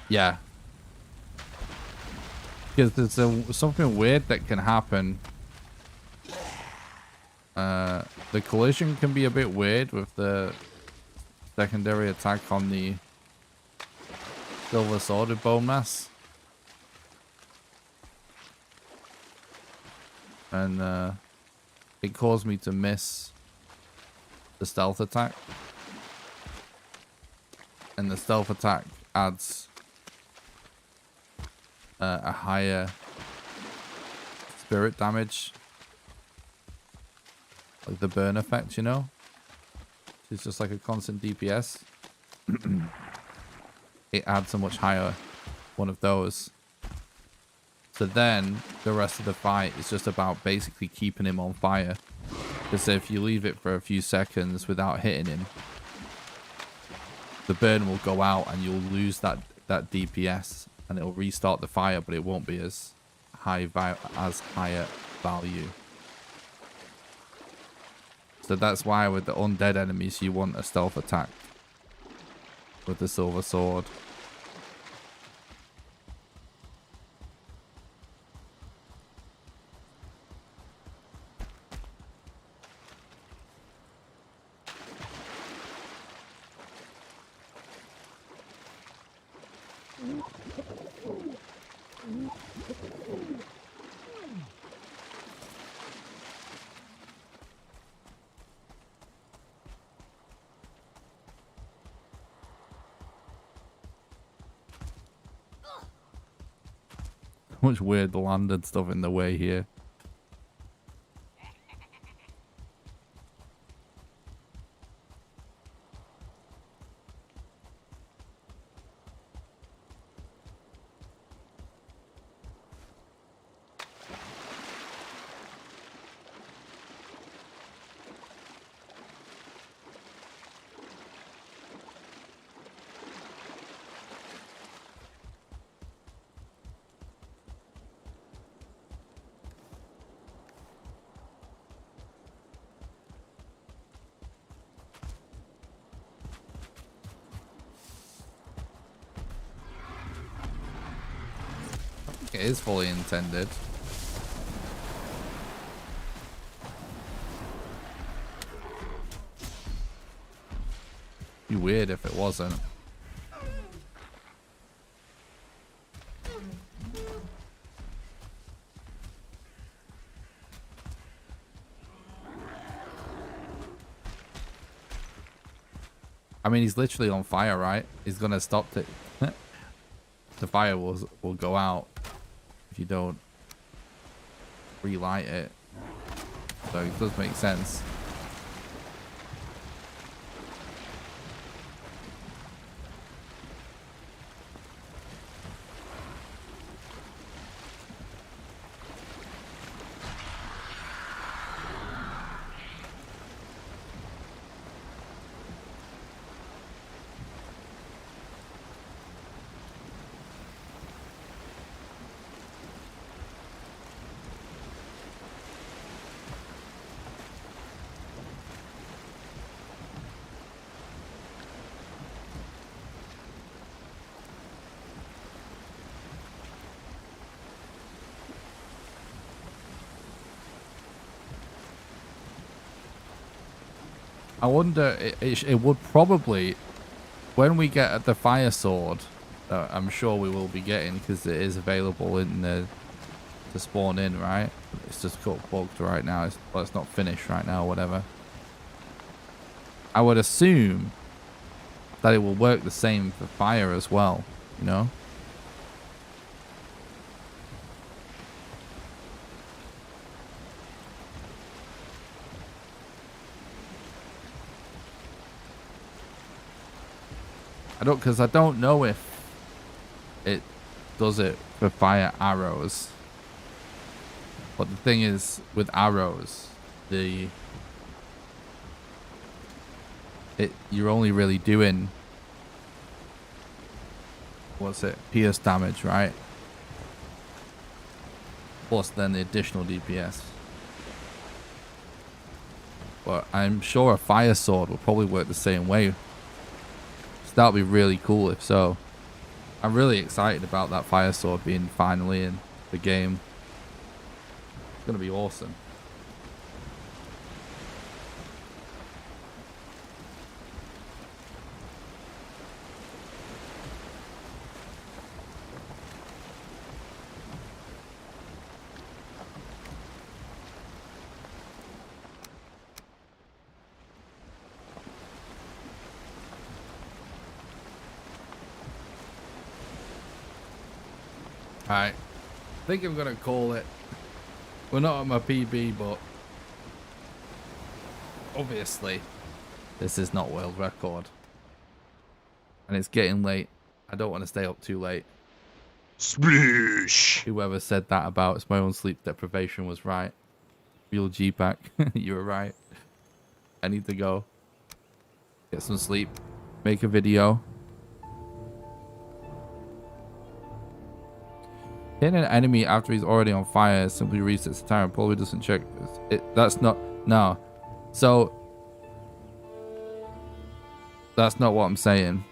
Yeah. Because there's something weird that can happen. The collision can be a bit weird with the secondary attack on the silver sworded bone mass. And it caused me to miss the stealth attack. And the stealth attack adds a higher spirit damage, like the burn effect, you know. It's just like a constant DPS. It adds a much higher one of those. So then the rest of the fight is just about basically keeping him on fire, because if you leave it for a few seconds without hitting him, the burn will go out and you'll lose that DPS and it'll restart the fire, but it won't be as higher value. So that's why with the undead enemies you want a stealth attack with the silver sword. Much weird landed stuff in the way here. It is fully intended. Be weird if it wasn't. I mean, he's literally on fire, right? He's gonna stop it. The fire will go out if you don't relight it. So it does make sense. I wonder, it would probably, when we get the fire sword, I'm sure we will be getting, because it is available in the to spawn in, right? It's just got bugged right now. It's not finished right now or whatever. I would assume that it will work the same for fire as well, you know? Because I don't know if it does it for fire arrows. But the thing is, with arrows, you're only really doing, pierce damage, right? Plus then the additional DPS. But I'm sure a fire sword will probably work the same way. That would be really cool if so. I'm really excited about that fire sword being finally in the game. It's going to be awesome. Alright, I think I'm gonna call it. We're not on my PB, but obviously this is not world record. And it's getting late. I don't want to stay up too late. Sploosh! Whoever said that about it's my own sleep deprivation was right. Real G-Pack, you were right. I need to go. Get some sleep. Make a video. Hitting an enemy after he's already on fire simply resets the timer. Probably doesn't check it. That's not, no. So that's not what I'm saying.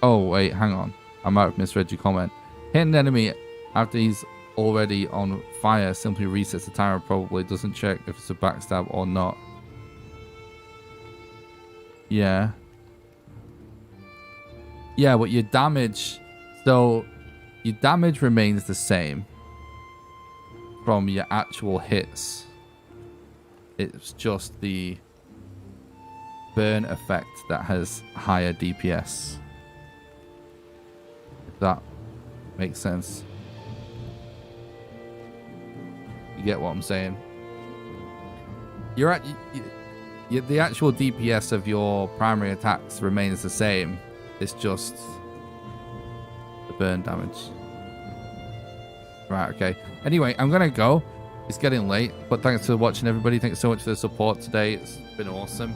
Oh wait, hang on. I might have misread your comment. Hitting an enemy after he's already on fire simply resets the timer. Probably doesn't check if it's a backstab or not. Yeah. Yeah, but your damage, so your damage remains the same from your actual hits. It's just the burn effect that has higher DPS. If that makes sense. You get what I'm saying? You're at the actual DPS of your primary attacks remains the same. It's just the burn damage. Right, okay. Anyway, I'm gonna go. It's getting late, but thanks for watching, everybody. Thanks so much for the support today. It's been awesome.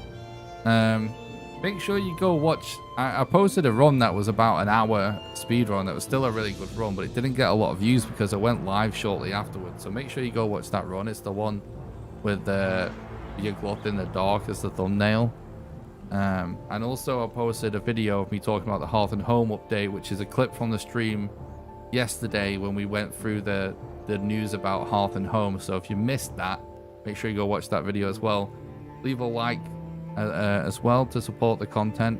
Make sure you go watch. I posted a run that was about an hour speedrun. That was still a really good run, but it didn't get a lot of views because it went live shortly afterwards. So make sure you go watch that run. It's the one with your glove in the dark as the thumbnail. And also I posted a video of me talking about the Hearth and Home update, which is a clip from the stream yesterday when we went through the news about Hearth and Home. So if you missed that, make sure you go watch that video as well. Leave a like as well to support the content.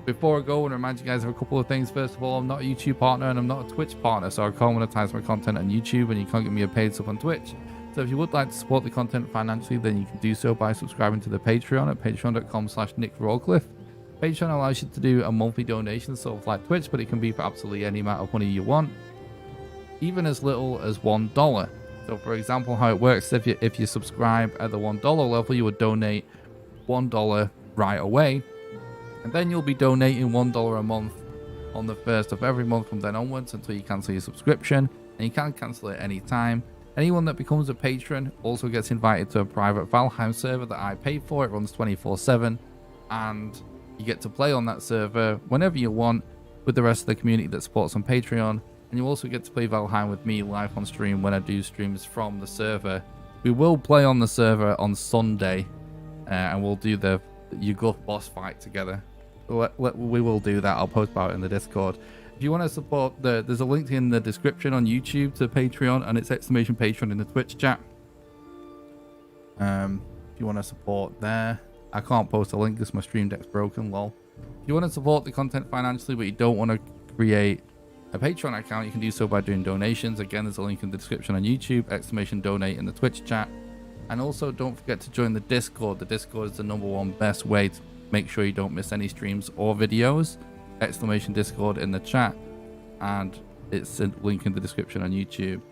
Before I go, I want to remind you guys of a couple of things. First of all, I'm not a YouTube partner and I'm not a Twitch partner, so I can't monetize my content on YouTube and you can't get me a paid sub on Twitch. So if you would like to support the content financially, then you can do so by subscribing to the Patreon at patreon.com/NickRawcliffe. Patreon allows you to do a monthly donation, sort of like Twitch, but it can be for absolutely any amount of money you want, even as little as $1. So for example, how it works, if you subscribe at the $1 level, you would donate $1 right away, and then you'll be donating $1 a month on the 1st of every month from then onwards until you cancel your subscription, and you can cancel it any time. Anyone that becomes a patron also gets invited to a private Valheim server that I pay for. It runs 24/7, and you get to play on that server whenever you want with the rest of the community that supports on Patreon. And you also get to play Valheim with me live on stream when I do streams from the server. We will play on the server on Sunday, and we'll do the Yuggoth boss fight together. We will do that. I'll post about it in the Discord. If you want to support, there's a link in the description on YouTube to Patreon, and it's !Patreon in the Twitch chat. If you want to support there, I can't post a link because my stream deck's broken, lol. If you want to support the content financially, but you don't want to create a Patreon account, you can do so by doing donations. Again, there's a link in the description on YouTube, !Donate in the Twitch chat. And also don't forget to join the Discord. The Discord is the #1 best way to make sure you don't miss any streams or videos. !Discord in the chat, and it's a link in the description on YouTube.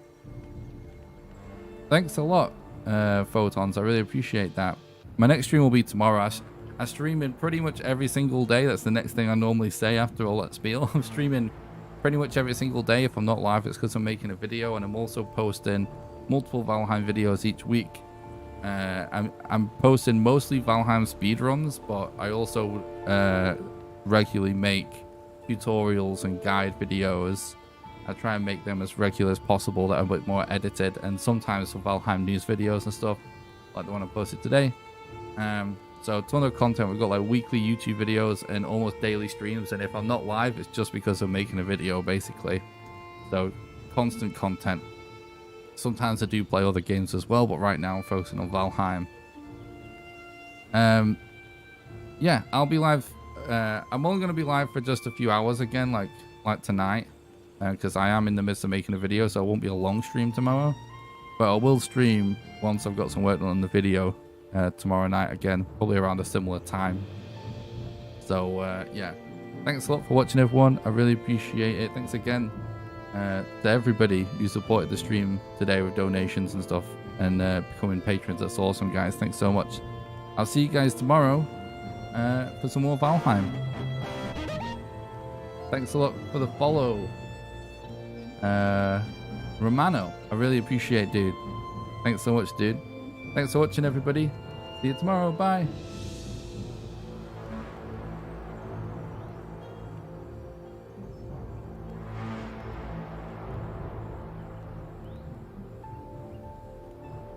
Thanks a lot, Photons. I really appreciate that. My next stream will be tomorrow. I stream in pretty much every single day. That's the next thing I normally say after all that spiel. I'm streaming pretty much every single day. If I'm not live, it's because I'm making a video, and I'm also posting multiple Valheim videos each week. I'm posting mostly Valheim speedruns, but I also regularly make tutorials and guide videos. I try and make them as regular as possible, that are a bit more edited, and sometimes for Valheim news videos and stuff like the one I posted today. So a ton of content. We've got like weekly YouTube videos and almost daily streams, and if I'm not live, it's just because I'm making a video basically. So constant content. Sometimes I do play other games as well, but right now I'm focusing on Valheim. Yeah, I'll be live. I'm only going to be live for just a few hours again, like tonight, because I am in the midst of making a video, so it won't be a long stream tomorrow. But I will stream once I've got some work done on the video tomorrow night again, probably around a similar time. So yeah, thanks a lot for watching, everyone. I really appreciate it. Thanks again to everybody who supported the stream today with donations and stuff, and becoming patrons. That's awesome, guys. Thanks so much. I'll see you guys tomorrow for some more Valheim. Thanks a lot for the follow, Romano. I really appreciate it, dude. Thanks so much, dude. Thanks for watching, everybody. See you tomorrow. Bye.